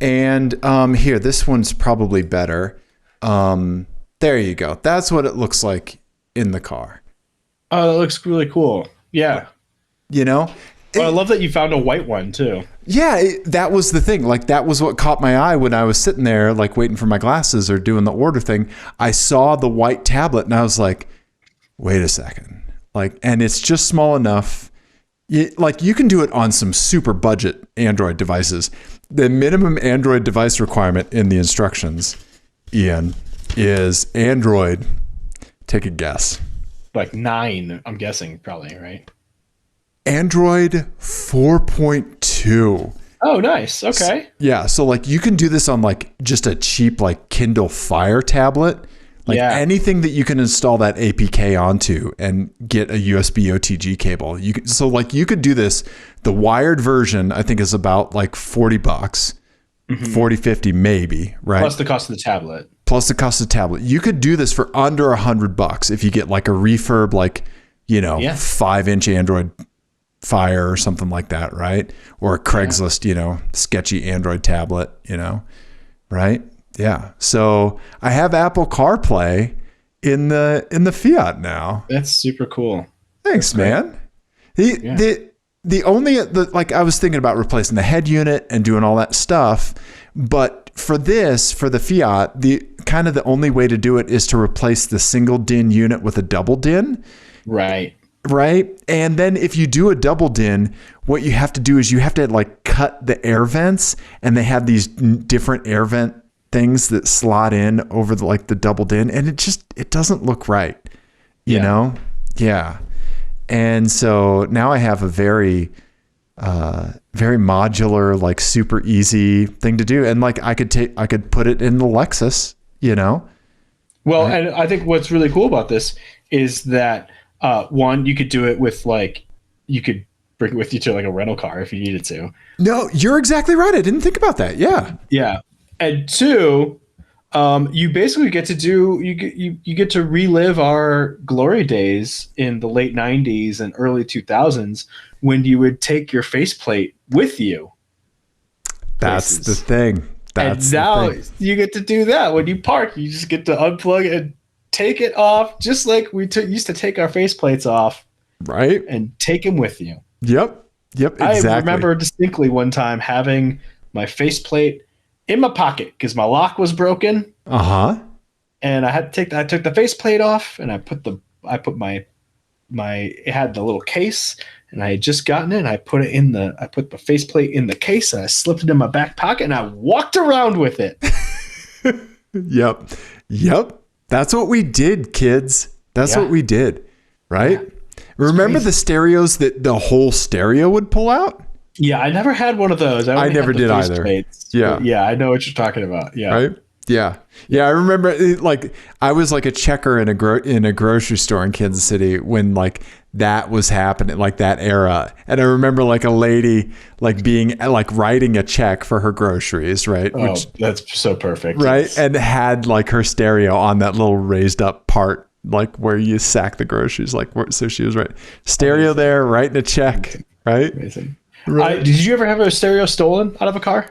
A: And here, this one's probably better. There you go. That's what it looks like in the car.
B: Oh, that looks really cool. Yeah. Well, I love that you found a white one too.
A: Yeah, that was the thing. Like that was what caught my eye when I was sitting there like waiting for my glasses or doing the order thing. I saw the white tablet and I was like, wait a second. Like, and it's just small enough. You can do it on some super budget Android devices. The minimum Android device requirement in the instructions, Ian, is Android. Take a guess.
B: Like 9, I'm guessing, probably, right?
A: Android 4.2.
B: Oh, nice. Okay.
A: So like you can do this on like just a cheap like Kindle Fire tablet. Like anything that you can install that APK onto and get a USB OTG cable. You could do this. The wired version I think is about like $40, 40, 50 maybe, right?
B: Plus the cost of the tablet.
A: You could do this for under $100 if you get like a refurb, like, 5-inch Android Fire or something like that, right? Or a Craigslist, sketchy Android tablet, right? Yeah. So I have Apple CarPlay in the Fiat now.
B: That's super cool.
A: Thanks, man. I was thinking about replacing the head unit and doing all that stuff, but for the Fiat, the only way to do it is to replace the single DIN unit with a double DIN.
B: Right.
A: And then if you do a double DIN, what you have to do is you have to like cut the air vents, and they have these different air vent things that slot in over the double DIN, and it doesn't look right, you know? Yeah. And so now I have a very, very modular, like super easy thing to do. And like I could put it in the Lexus, Well,
B: right? And I think what's really cool about this is that, one, you could do it with you could bring it with you to like a rental car if you needed to.
A: No, you're exactly right. I didn't think about that. Yeah.
B: Yeah. And 2, you basically get to you get to relive our glory days in the late 90s and early 2000s when you would take your faceplate with you.
A: That's the thing. That's
B: and now you get to do that when you park. You just get to unplug and take it off, just like we used to take our faceplates off,
A: right?
B: and take them with you.
A: Yep. Exactly.
B: I remember distinctly one time having my faceplate in my pocket because my lock was broken. And I took the faceplate off, and I put my it had the little case, and I had just gotten it, and I put the faceplate in the case, and I slipped it in my back pocket, and I walked around with it.
A: Yep. That's what we did, kids. That's what we did, right? Yeah. Remember the stereos that the whole stereo would pull out?
B: Yeah, I never had one of those.
A: I never did either.
B: Plates, yeah, I know what you're talking about. Yeah,
A: right. Yeah. I remember I was like a checker in a grocery store in Kansas City when like that was happening, like that era. And I remember like a lady like being like writing a check for her groceries, right?
B: Oh, that's so perfect.
A: Right. Yes. And had like her stereo on that little raised up part, like where you sack the groceries, so she was right. Stereo Amazing. There, writing a check, right?
B: Amazing. Right. Did you ever have a stereo stolen out of a car?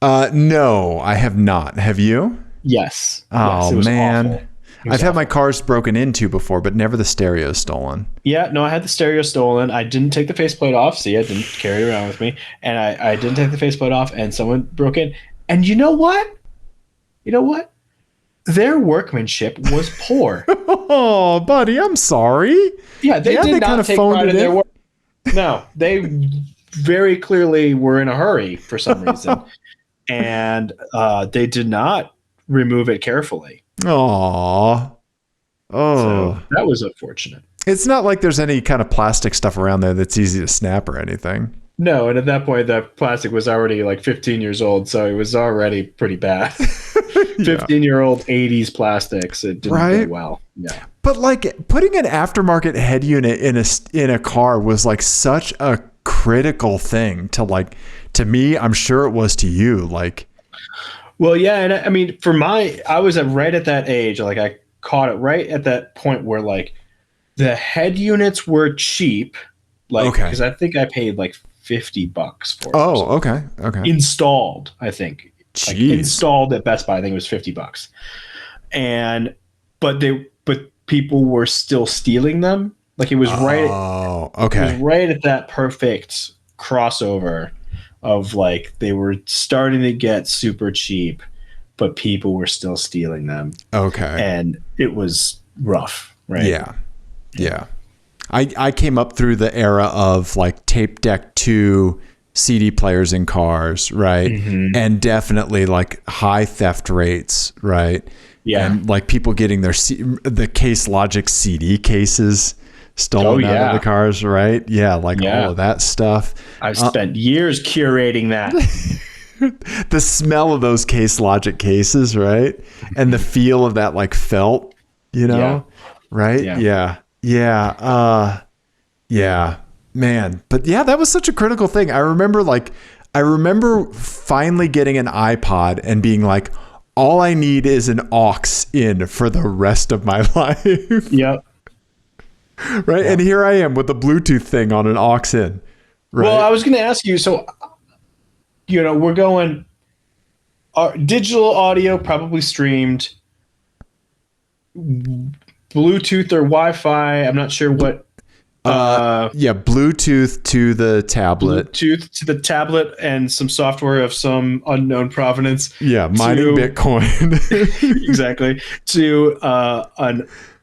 A: No, I have not. Have you?
B: Yes.
A: Oh,
B: yes,
A: man. I've had my cars broken into before, but never the stereo stolen.
B: Yeah, no, I had the stereo stolen. I didn't take the faceplate off. See, I didn't carry it around with me. And I didn't take the faceplate off, and someone broke in. And you know what? Their workmanship was poor.
A: Oh, buddy, I'm sorry.
B: Yeah, they not take pride in their work. No, they very clearly were in a hurry for some reason. And they did not remove it carefully.
A: Aww. Oh.
B: So that was unfortunate.
A: It's not like there's any kind of plastic stuff around there that's easy to snap or anything.
B: No, and at that point, the plastic was already like 15 years old, so it was already pretty bad. 15-year-old 80s plastics, it didn't go well. Yeah.
A: But like putting an aftermarket head unit in a car was like such a critical thing to me. I'm sure it was to you. Like,
B: well, yeah, and I mean, I was right at that age. Like, I caught it right at that point where like the head units were cheap. Like, because I think I paid like $50 for it.
A: Oh, okay.
B: Installed, I think. Like, installed at Best Buy, I think it was $50. But people were still stealing them. Like, it was right.
A: Oh, okay.
B: It was right at that perfect crossover of like they were starting to get super cheap, but people were still stealing them.
A: Okay.
B: And it was rough, right?
A: Yeah. I came up through the era of like tape deck 2 CD players in cars, right? Mm-hmm. And definitely like high theft rates, right? Yeah. And like people getting the Case Logic CD cases stolen out of the cars, right? Yeah, all of that stuff.
B: I've spent years curating that.
A: The smell of those Case Logic cases, right? And the feel of that like felt, right? Yeah. Man. But yeah, that was such a critical thing. I remember finally getting an iPod and being like, all I need is an aux in for the rest of my life.
B: Yep.
A: Right. Yeah. And here I am with the Bluetooth thing on an aux in. Right?
B: Well, I was going to ask you, so, we're going digital audio, probably streamed, Bluetooth or Wi-Fi. I'm not sure what.
A: Bluetooth to the tablet. And some software of some unknown provenance. Yeah, mining Bitcoin.
B: Exactly. To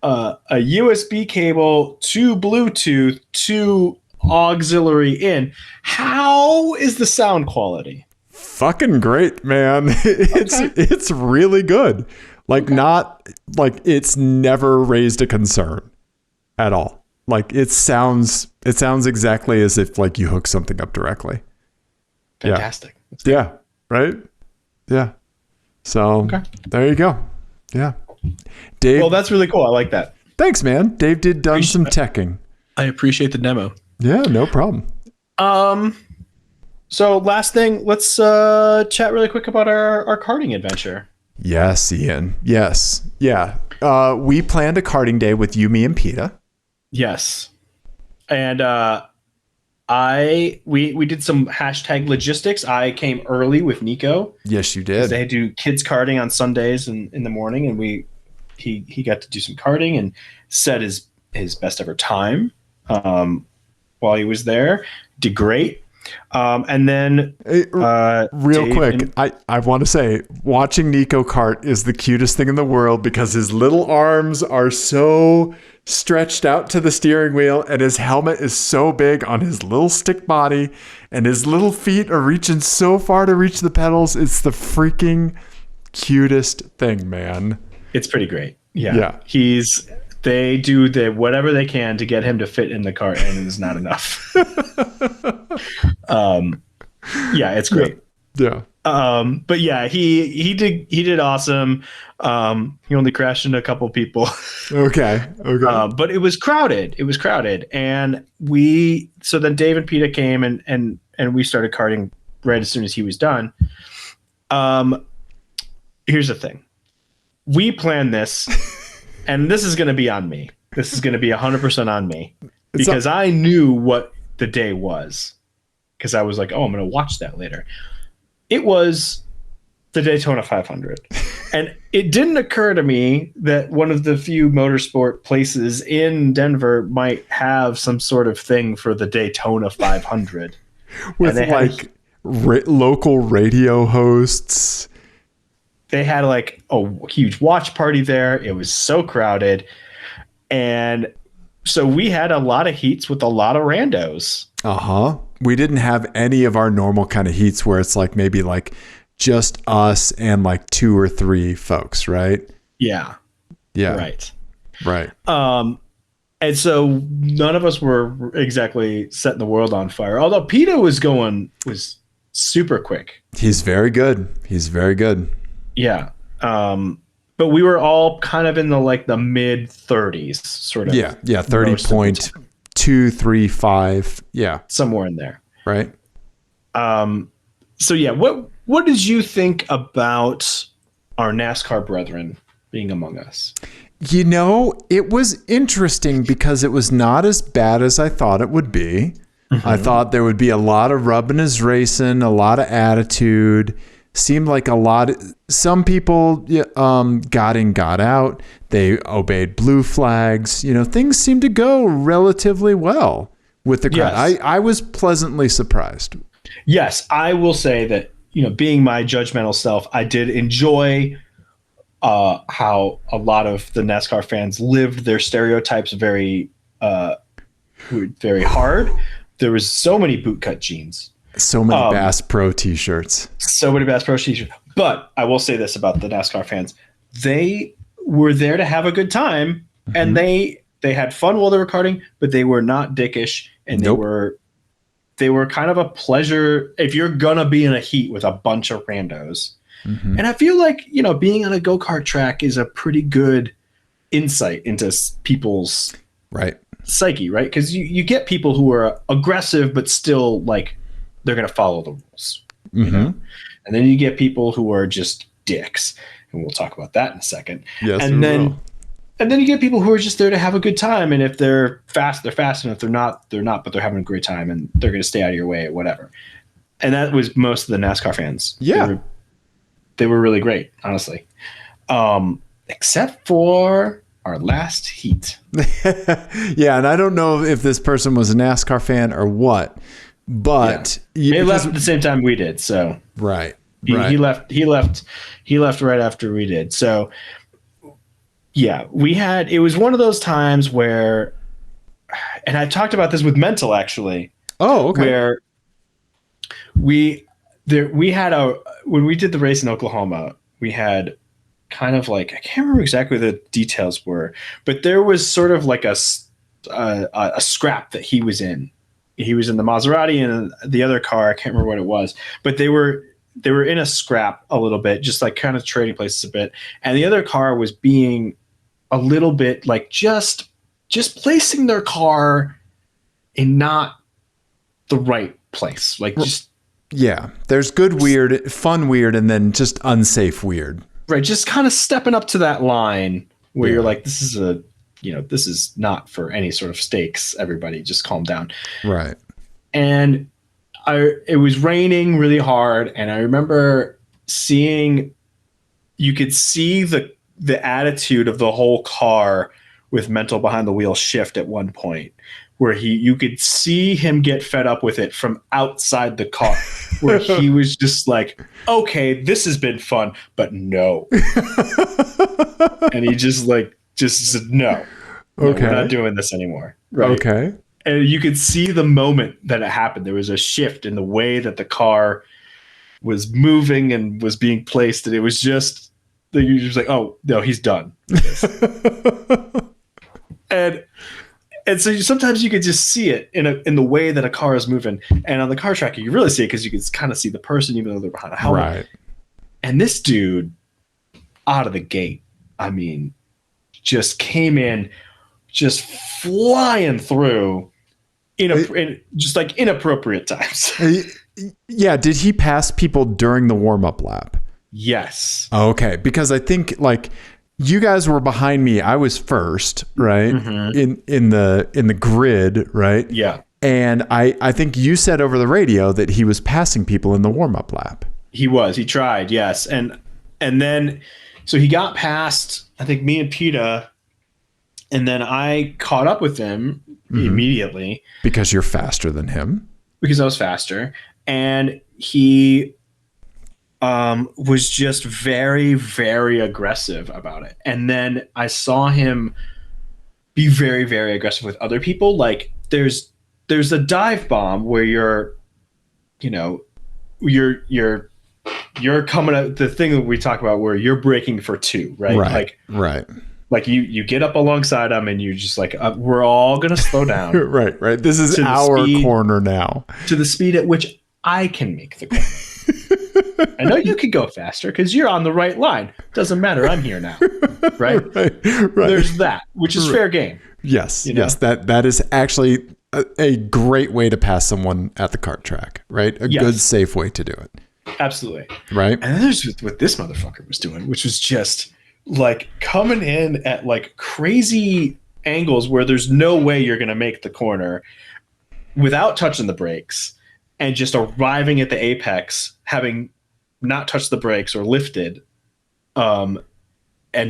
B: a USB cable to Bluetooth to auxiliary in. How is the sound quality?
A: Fucking great, man. It's really good. Not like it's never raised a concern at all. Like it sounds exactly as if like you hook something up directly.
B: Fantastic.
A: Yeah. Right. Yeah. So there you go. Yeah. Dave.
B: Well, that's really cool. I like that.
A: Thanks, man. Dave done some teching.
B: I appreciate the demo.
A: Yeah, no problem.
B: So last thing, let's chat really quick about our karting adventure.
A: Yes, Ian. Yes. Yeah. We planned a karting day with you, me, and PETA.
B: Yes. And We did some hashtag logistics. I came early with Nico.
A: Yes, you
B: They
A: did.
B: do kids karting on Sundays in the morning, and he got to do some karting and set his best ever time while he was there. Did great. And then
A: Real
B: Dave
A: quick, I want to say watching Nico kart is the cutest thing in the world because his little arms are so stretched out to the steering wheel and his helmet is so big on his little stick body and his little feet are reaching so far to reach the pedals. It's the freaking cutest thing, man.
B: It's pretty great. Yeah. They do whatever they can to get him to fit in the cart, and it is not enough. Yeah, it's great.
A: Yeah.
B: But yeah, he did awesome. He only crashed into a couple people.
A: Okay.
B: But it was crowded. And so then Dave and Peta came and we started karting right as soon as he was done. Here's the thing. We planned this, and this is going to be on me. This is going to be 100% on me because I knew what the day was. Because I was like, oh, I'm going to watch that later. It was the Daytona 500. And it didn't occur to me that one of the few motorsport places in Denver might have some sort of thing for the Daytona 500.
A: With like local radio hosts.
B: They had like a huge watch party there. It was so crowded. And so we had a lot of heats with a lot of randos.
A: Uh-huh. We didn't have any of our normal kind of heats where it's like maybe like just us and like 2 or 3 folks, right?
B: Yeah. Right. And so none of us were exactly setting the world on fire. Although Peta was super quick.
A: He's very good.
B: Yeah. But we were all kind of in the mid 30s sort of.
A: Yeah. 30.235. Yeah.
B: Somewhere in there.
A: Right.
B: So yeah, what did you think about our NASCAR brethren being among us?
A: You know, it was interesting because it was not as bad as I thought it would be. Mm-hmm. I thought there would be a lot of rubbing his racing, a lot of attitude. Seemed like some people got in, got out. They obeyed blue flags. You know, things seemed to go relatively well with the crowd. Yes. I was pleasantly surprised.
B: Yes, I will say that, being my judgmental self, I did enjoy how a lot of the NASCAR fans lived their stereotypes very, very hard. There was so many bootcut jeans.
A: So many Bass Pro t-shirts.
B: But I will say this about the NASCAR fans. They were there to have a good time, mm-hmm. and they had fun while they were karting, but they were not dickish, and they were kind of a pleasure if you're gonna be in a heat with a bunch of randos. Mm-hmm. And I feel like, being on a go-kart track is a pretty good insight into people's psyche, right? Because you get people who are aggressive, but still like they're going to follow the rules,
A: mm-hmm.
B: And then you get people who are just dicks, and we'll talk about that in a second.
A: Yes,
B: and then you get people who are just there to have a good time, and if they're fast, they're fast, and if they're not, they're not. But they're having a great time, and they're going to stay out of your way, or whatever. And that was most of the NASCAR fans.
A: Yeah,
B: they were really great, honestly, except for our last heat.
A: Yeah, and I don't know if this person was a NASCAR fan or what. But
B: they left at the same time we did, so he left right after we did. So yeah, it was one of those times where, and I talked about this with Mental actually.
A: Oh, okay.
B: Where we had when we did the race in Oklahoma, we had kind of like, I can't remember exactly what the details were, but there was sort of like a scrap that he was in. He was in the Maserati, and the other car, I can't remember what it was, but they were in a scrap a little bit, just like kind of trading places a bit. And the other car was being a little bit like just placing their car in not the right place. Like
A: there's good weird, fun weird, and then just unsafe weird.
B: Right. Just kind of stepping up to that line where you're like, this is not for any sort of stakes. Everybody just calm down.
A: Right.
B: And it was raining really hard, and I remember you could see the attitude of the whole car with Mental behind the wheel shift at one point, where you could see him get fed up with it from outside the car, where he was just like, okay, this has been fun, but no. And he just said, no,
A: Okay.
B: we're not doing this anymore. Right?
A: Okay.
B: And you could see the moment that it happened. There was a shift in the way that the car was moving and was being placed. And it was just, you're just like, oh, no, he's done with this. And so sometimes you could just see it in the way that a car is moving. And on the car tracker, you really see it because you can kind of see the person even though they're behind a helmet.
A: Right.
B: And this dude, out of the gate, I mean, just came in, just flying through in just like inappropriate times.
A: Yeah. Did he pass people during the warm-up lap?
B: Yes.
A: Okay. Because I think like you guys were behind me. I was first, right? Mm-hmm. In the grid, right?
B: Yeah.
A: And I think you said over the radio that he was passing people in the warm-up lap.
B: He tried, yes. And then so he got past, I think, me and PETA, and then I caught up with him immediately.
A: Because you're faster than him.
B: Because I was faster. And he was just very, very aggressive about it. And then I saw him be very, very aggressive with other people. Like there's a dive bomb where you're coming at the thing that we talk about where you're braking for two, right?
A: Right.
B: Like you get up alongside them and you're just like, we're all going to slow down.
A: Right. This is our corner now.
B: To the speed at which I can make the corner. I know you could go faster because you're on the right line. Doesn't matter. I'm here now. Right. There's that, which is fair game.
A: Yes. Yes. That is actually a great way to pass someone at the kart track, right? A good, safe way to do it.
B: Absolutely.
A: Right.
B: And then there's what this motherfucker was doing, which was just like coming in at like crazy angles where there's no way you're going to make the corner without touching the brakes and just arriving at the apex, having not touched the brakes or lifted, and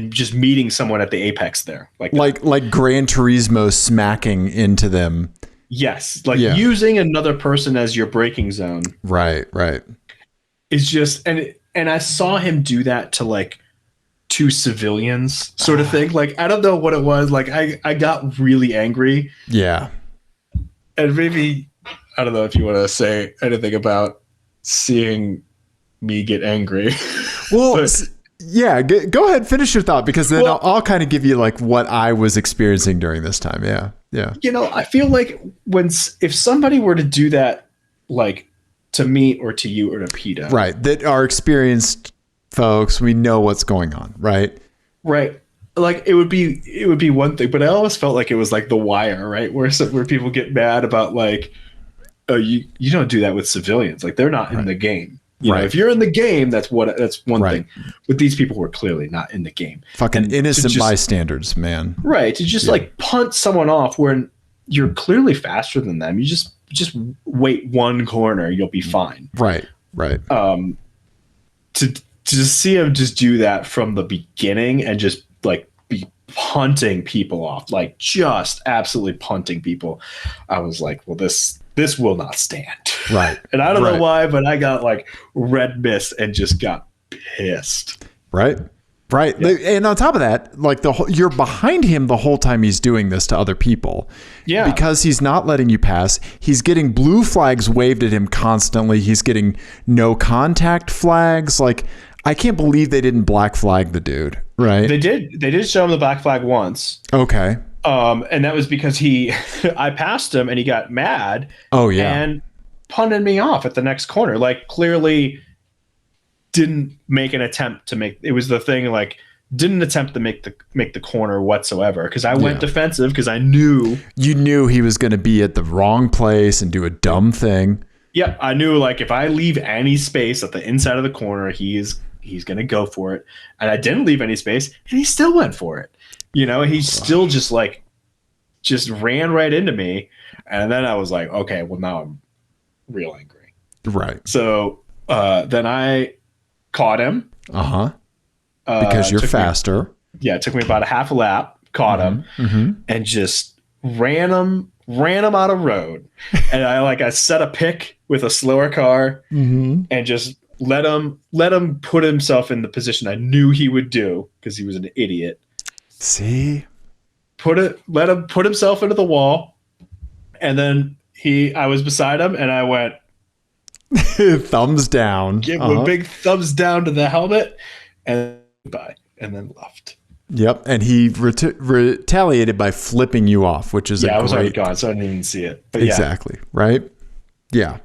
B: just meeting someone at the apex there. Like
A: Gran Turismo smacking into them.
B: Yes. Using another person as your braking zone.
A: Right.
B: It's just, and I saw him do that to like two civilians sort of thing. Like, I don't know what it was. Like I got really angry.
A: Yeah.
B: And maybe, I don't know if you want to say anything about seeing me get angry.
A: Well, yeah, go ahead, finish your thought, because then I'll kind of give you like what I was experiencing during this time. Yeah.
B: I feel like if somebody were to do that, like to me or to you or to PETA,
A: right, that are experienced folks, we know what's going on, right?
B: Like it would be one thing, but I always felt like it was like The Wire, right, where people get mad about like, oh, you don't do that with civilians, like they're not in the game. You know, if you're in the game, that's one thing. But these people were clearly not in the game.
A: Fucking innocent bystanders, man.
B: Right. To just like punt someone off when you're clearly faster than them. You just wait one corner, you'll be fine.
A: Right.
B: To just see him just do that from the beginning and just like be punting people off, like just absolutely punting people. I was like, well, this will not stand.
A: Right.
B: And I don't know why, but I got like red mist and just got pissed.
A: Right. Yeah. And on top of that, like you're behind him the whole time he's doing this to other people. Yeah. Because he's not letting you pass. He's getting blue flags waved at him constantly. He's getting no contact flags. Like, I can't believe they didn't black flag the dude. Right.
B: They did show him the black flag once.
A: Okay.
B: And that was because I passed him and he got mad.
A: Oh yeah.
B: And punted me off at the next corner. Like, clearly didn't make an attempt to make, it was the thing, like didn't attempt to make the corner whatsoever. Cause I went defensive because I knew. You
A: knew he was going to be at the wrong place and do a dumb thing.
B: Yep. I knew, like, if I leave any space at the inside of the corner, he's going to go for it. And I didn't leave any space and he still went for it. You know, he still just ran right into me. And then I was like, okay, well, now real angry.
A: Right.
B: So then I caught him.
A: Because you're faster.
B: It took me about a half a lap, caught him, and just ran him out of road. And I set a pick with a slower car and just let him put himself in the position I knew he would do because he was an idiot.
A: See?
B: Let him put himself into the wall, and then I was beside him, and I went
A: thumbs down.
B: Give him a big thumbs down to the helmet, and bye, and then left.
A: Yep, and he retaliated by flipping you off, which is
B: I was already gone, so I didn't even see it. But
A: exactly right. Yeah,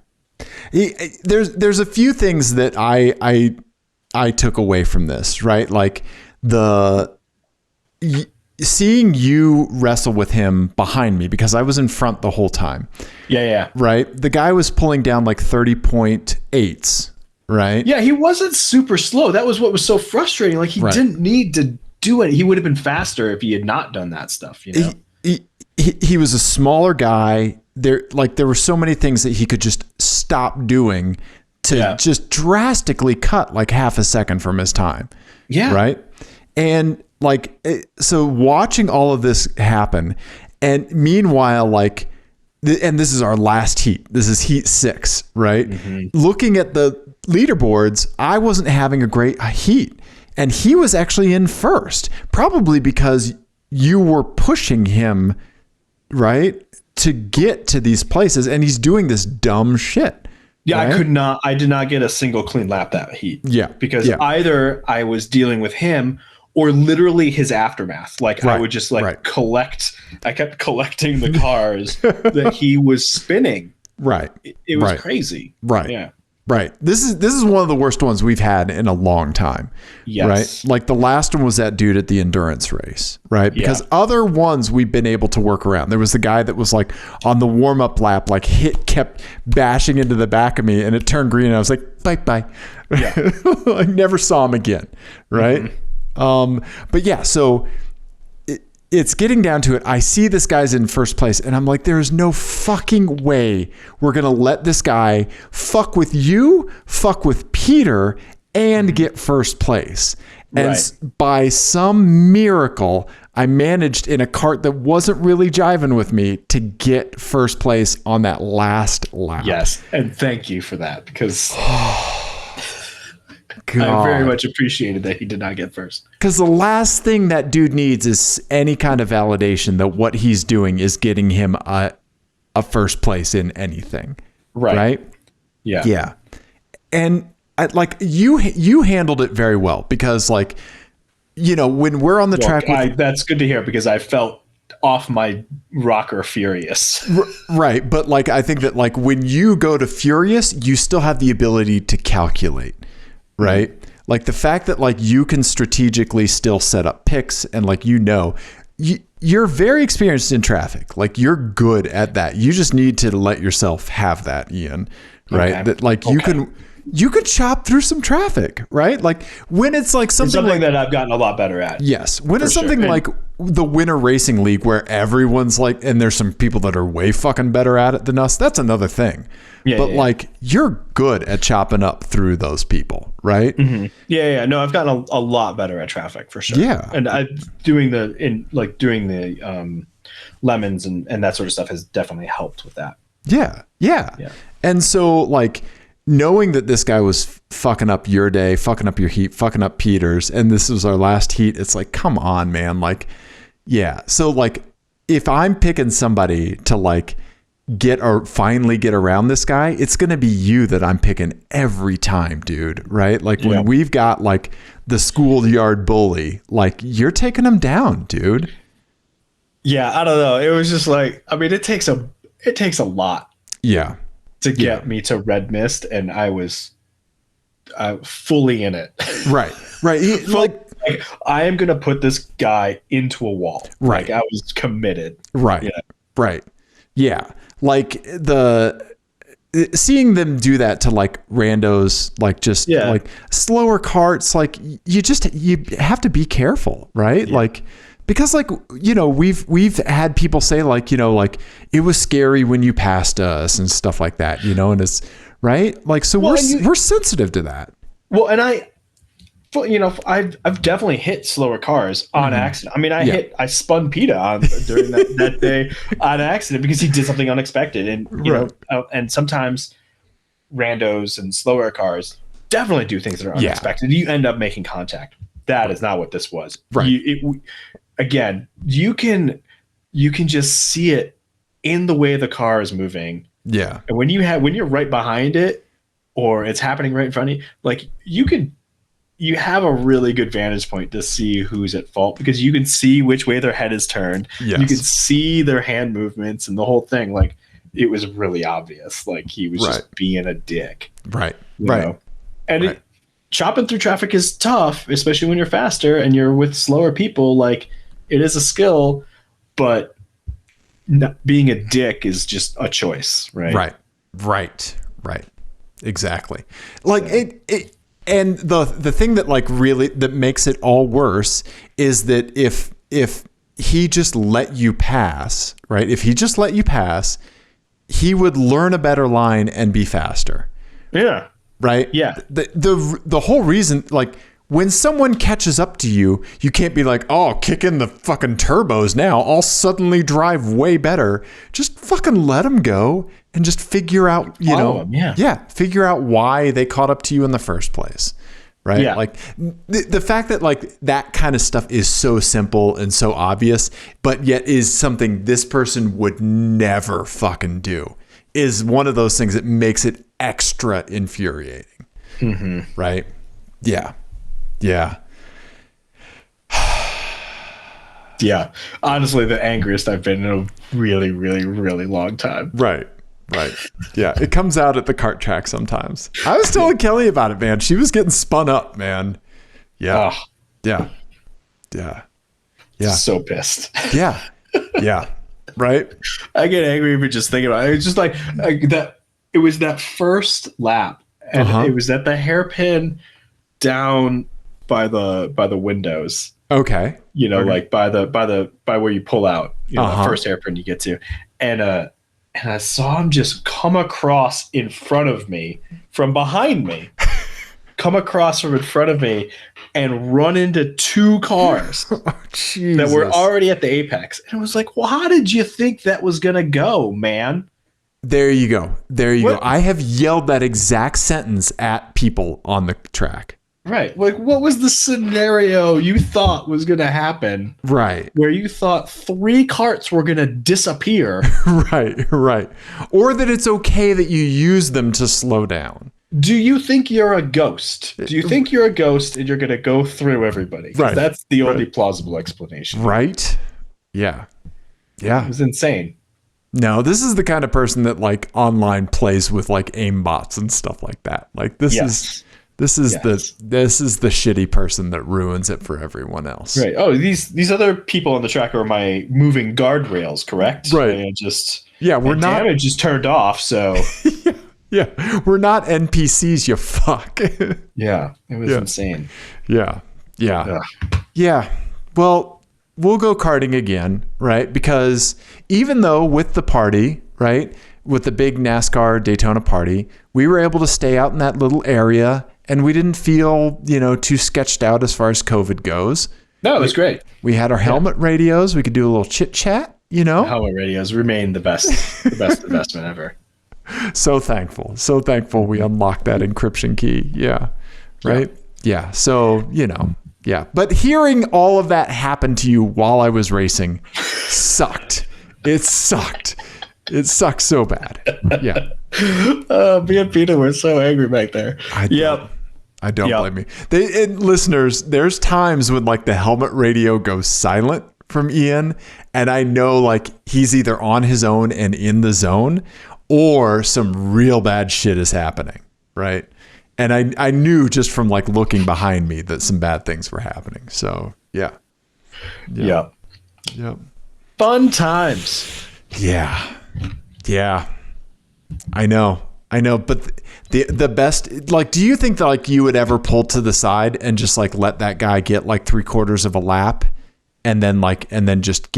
A: there's a few things that I took away from this. Right, like seeing you wrestle with him behind me because I was in front the whole time.
B: Yeah.
A: Right, the guy was pulling down like 30.8s. Right.
B: Yeah, he wasn't super slow. That was what was so frustrating. Like he didn't need to do it. He would have been faster if he had not done that stuff. You know,
A: he was a smaller guy. There were so many things that he could just stop doing to just drastically cut like half a second from his time.
B: Yeah.
A: Right. And so watching all of this happen, and meanwhile, and this is our last heat. This is heat 6, right? Looking at the leaderboards, I wasn't having a great heat, and he was actually in first, probably because you were pushing him, right, to get to these places, and he's doing this dumb shit.
B: Yeah,
A: right?
B: I did not get a single clean lap that heat.
A: Yeah,
B: because either I was dealing with him or literally his aftermath. I would just collect. I kept collecting the cars that he was spinning.
A: Right.
B: It was crazy.
A: Right.
B: Yeah.
A: Right. This is one of the worst ones we've had in a long time.
B: Yes.
A: Right. Like the last one was that dude at the endurance race. Right. Because other ones we've been able to work around. There was the guy that was like on the warm up lap, kept bashing into the back of me, and it turned green. And I was like, bye. Yeah. I never saw him again. Right. But yeah, so it's getting down to it. I see this guy's in first place, and I'm like, there's no fucking way we're going to let this guy fuck with you, fuck with Peter, and get first place. And by some miracle, I managed in a cart that wasn't really jiving with me to get first place on that last lap.
B: Yes. And thank you for that, because
A: God.
B: I very much appreciated that he did not get first.
A: Because the last thing that dude needs is any kind of validation that what he's doing is getting him a first place in anything. Right?
B: Yeah.
A: Yeah. And you handled it very well because when we're on the track.
B: That's good to hear because I felt off my rocker furious.
A: Right. But I think that when you go to furious, you still have the ability to calculate. Right. The fact that you can strategically still set up picks and you're very experienced in traffic. You're good at that. You just need to let yourself have that, Ian. Right. Okay. That you could chop through some traffic, right? When it's something
B: that I've gotten a lot better at.
A: Yes. When it's something like the Winter Racing League where everyone's and there's some people that are way fucking better at it than us, that's another thing. Yeah, but you're good at chopping up through those people, right?
B: Mm-hmm. Yeah. No, I've gotten a lot better at traffic for sure.
A: Yeah.
B: And doing the lemons and that sort of stuff has definitely helped with that.
A: Yeah. And so knowing that this guy was fucking up your day, fucking up your heat, fucking up Peter's, and this was our last heat, it's come on, man. Yeah. So if I'm picking somebody to finally get around this guy, it's going to be you that I'm picking every time, dude. Right. When we've got the schoolyard bully, you're taking him down, dude.
B: Yeah. I don't know. It was just it takes a lot.
A: Yeah.
B: To get me to Red Mist, and I was fully in it.
A: Right.
B: I am gonna put this guy into a wall.
A: Right.
B: I was committed.
A: Right.
B: Yeah.
A: Right. Yeah. Seeing them do that to randos, slower carts, you have to be careful, right?
B: Yeah.
A: Because like, we've had people say like, like it was scary when you passed us and stuff like that, and it's right. Like, so we're sensitive to that.
B: Well, and I've definitely hit slower cars on accident. I mean, I spun PETA on during that day on accident because he did something unexpected. And, and sometimes randos and slower cars definitely do things that are unexpected. You end up making contact. That is not what this was.
A: Right.
B: Again, you can just see it in the way the car is moving.
A: Yeah.
B: And when you're right behind it or it's happening right in front of you, like you have a really good vantage point to see who's at fault because you can see which way their head is turned.
A: Yes.
B: You can see their hand movements and the whole thing. Like it was really obvious. Like he was just being a dick.
A: Right.
B: You know? And chopping through traffic is tough, especially when you're faster and you're with slower people. Like it is a skill, but being a dick is just a choice. Right.
A: Right. Exactly. Like it and the thing that like really that makes it all worse is that if he just let you pass, right? If he just let you pass, he would learn a better line and be faster.
B: Yeah.
A: Right?
B: Yeah.
A: The whole reason, like when someone catches up to you, you can't be like, oh, kick in the fucking turbos now. I'll suddenly drive way better. Just fucking let them go and just figure out, figure out why they caught up to you in the first place. Right.
B: Yeah.
A: Like the fact that like that kind of stuff is so simple and so obvious, but yet is something this person would never fucking do is one of those things that makes it extra infuriating.
B: Mm-hmm.
A: Right. Yeah. Yeah.
B: Yeah. Honestly, the angriest I've been in a really, really, really long time.
A: Right. Yeah. It comes out at the cart track sometimes. I was telling Kelly about it, man. She was getting spun up, man. Yeah.
B: Oh.
A: Yeah.
B: So pissed.
A: Yeah. Right.
B: I get angry even just thinking about it. It's just like that. It was that first lap and it was at the hairpin down by the windows.
A: Okay.
B: Like by where you pull out, the first hairpin you get to. And I saw him just come across in front of me from behind me, come across from in front of me and run into two cars that were already at the apex. And I was like, well, how did you think that was going to go, man?
A: There you go. Go. I have yelled that exact sentence at people on the track.
B: Right. Like, what was the scenario you thought was going to happen?
A: Right.
B: Where you thought 3 carts were going to disappear.
A: Right. Or that it's okay that you use them to slow down.
B: Do you think you're a ghost? Do you think you're a ghost and you're going to go through everybody?
A: Right.
B: That's the only plausible explanation.
A: Right. Yeah.
B: It was insane.
A: No, this is the kind of person that like online plays with like aimbots and stuff like that. Like this is the shitty person that ruins it for everyone else.
B: Right. Oh, these other people on the track are my moving guardrails, correct?
A: Right.
B: And just
A: we're not.
B: Damage just turned off, so
A: yeah, we're not NPCs. You fuck.
B: Yeah, it was insane.
A: Yeah. Well, we'll go karting again, right? Because even though with the party, right, with the big NASCAR Daytona party, we were able to stay out in that little area and we didn't feel, too sketched out as far as COVID goes.
B: No, it was great.
A: We had our helmet radios. We could do a little chit chat,
B: Helmet radios remain the best investment ever.
A: So thankful we unlocked that encryption key. Yeah. Right. Yeah. So, yeah. But hearing all of that happen to you while I was racing sucked. It sucked. It sucked so bad. Yeah.
B: Me and Peter were so angry back there.
A: I don't blame me. And listeners, there's times when like the helmet radio goes silent from Ian, and I know like he's either on his own and in the zone, or some real bad shit is happening, right? And I knew just from like looking behind me that some bad things were happening. So yeah.
B: Fun times.
A: Yeah. I know. But the best, like, do you think that like you would ever pull to the side and just like let that guy get like 3/4 of a lap and then just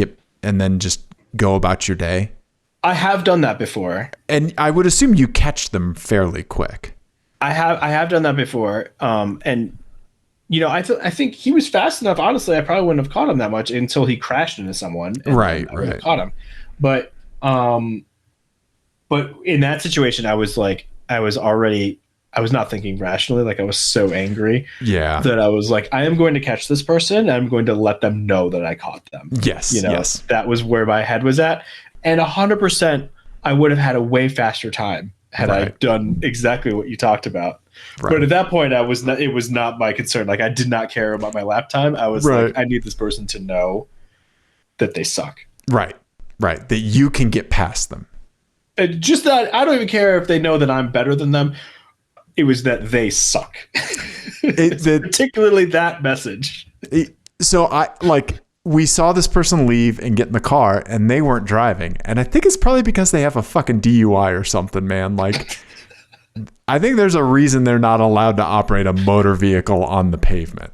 A: go about your day?
B: I have done that before.
A: And I would assume you catch them fairly quick.
B: I have done that before. And I think he was fast enough. Honestly, I probably wouldn't have caught him that much until he crashed into someone.
A: Right.
B: I would have caught him. But in that situation, I was not thinking rationally. Like, I was so angry.
A: Yeah.
B: That I was like, I am going to catch this person. And I'm going to let them know that I caught them.
A: Yes. Yes.
B: That was where my head was at. And 100%, I would have had a way faster time had I done exactly what you talked about. Right. But at that point, it was not my concern. Like, I did not care about my lap time. I was like, I need this person to know that they suck. Right.
A: Right. That you can get past them.
B: And just that, I don't even care if they know that I'm better than them. It was that they suck. Particularly that message.
A: We saw this person leave and get in the car, and they weren't driving. And I think it's probably because they have a fucking DUI or something, man. Like, I think there's a reason they're not allowed to operate a motor vehicle on the pavement.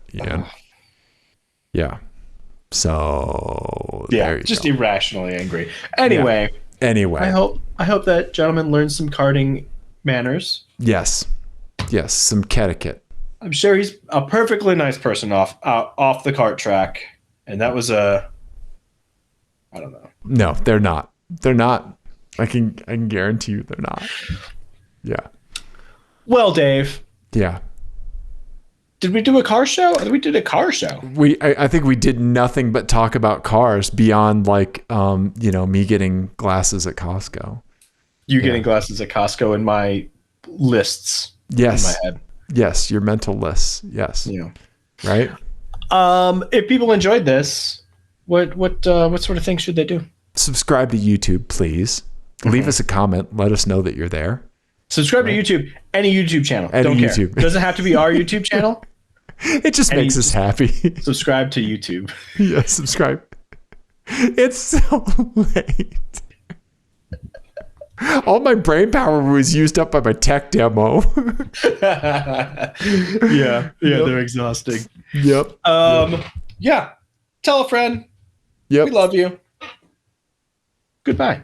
A: Yeah. So
B: yeah, just irrationally angry. Anyway, I hope that gentleman learns some karting manners.
A: Yes, some etiquette.
B: I'm sure he's a perfectly nice person off the kart track. And that was I don't know.
A: No, they're not. They're not. I can guarantee you they're not. Yeah.
B: Well, Dave.
A: Yeah.
B: Did we do a car show? We did a car show.
A: I think we did nothing but talk about cars beyond me getting glasses at Costco.
B: You getting glasses at Costco in my lists.
A: Yes.
B: In my head.
A: Yes, your mental lists. Yes.
B: Yeah.
A: Right?
B: If people enjoyed this, what sort of things should they do?
A: Subscribe to YouTube, please. Leave us a comment. Let us know that you're there.
B: Subscribe to YouTube, any YouTube channel.
A: Don't
B: care. Doesn't have to be our YouTube channel.
A: It just makes us happy.
B: Subscribe to YouTube.
A: Yeah, subscribe. It's so late. All my brain power was used up by my tech demo.
B: Yeah, they're exhausting.
A: Yep.
B: Yeah. Tell a friend.
A: Yep.
B: We love you. Goodbye.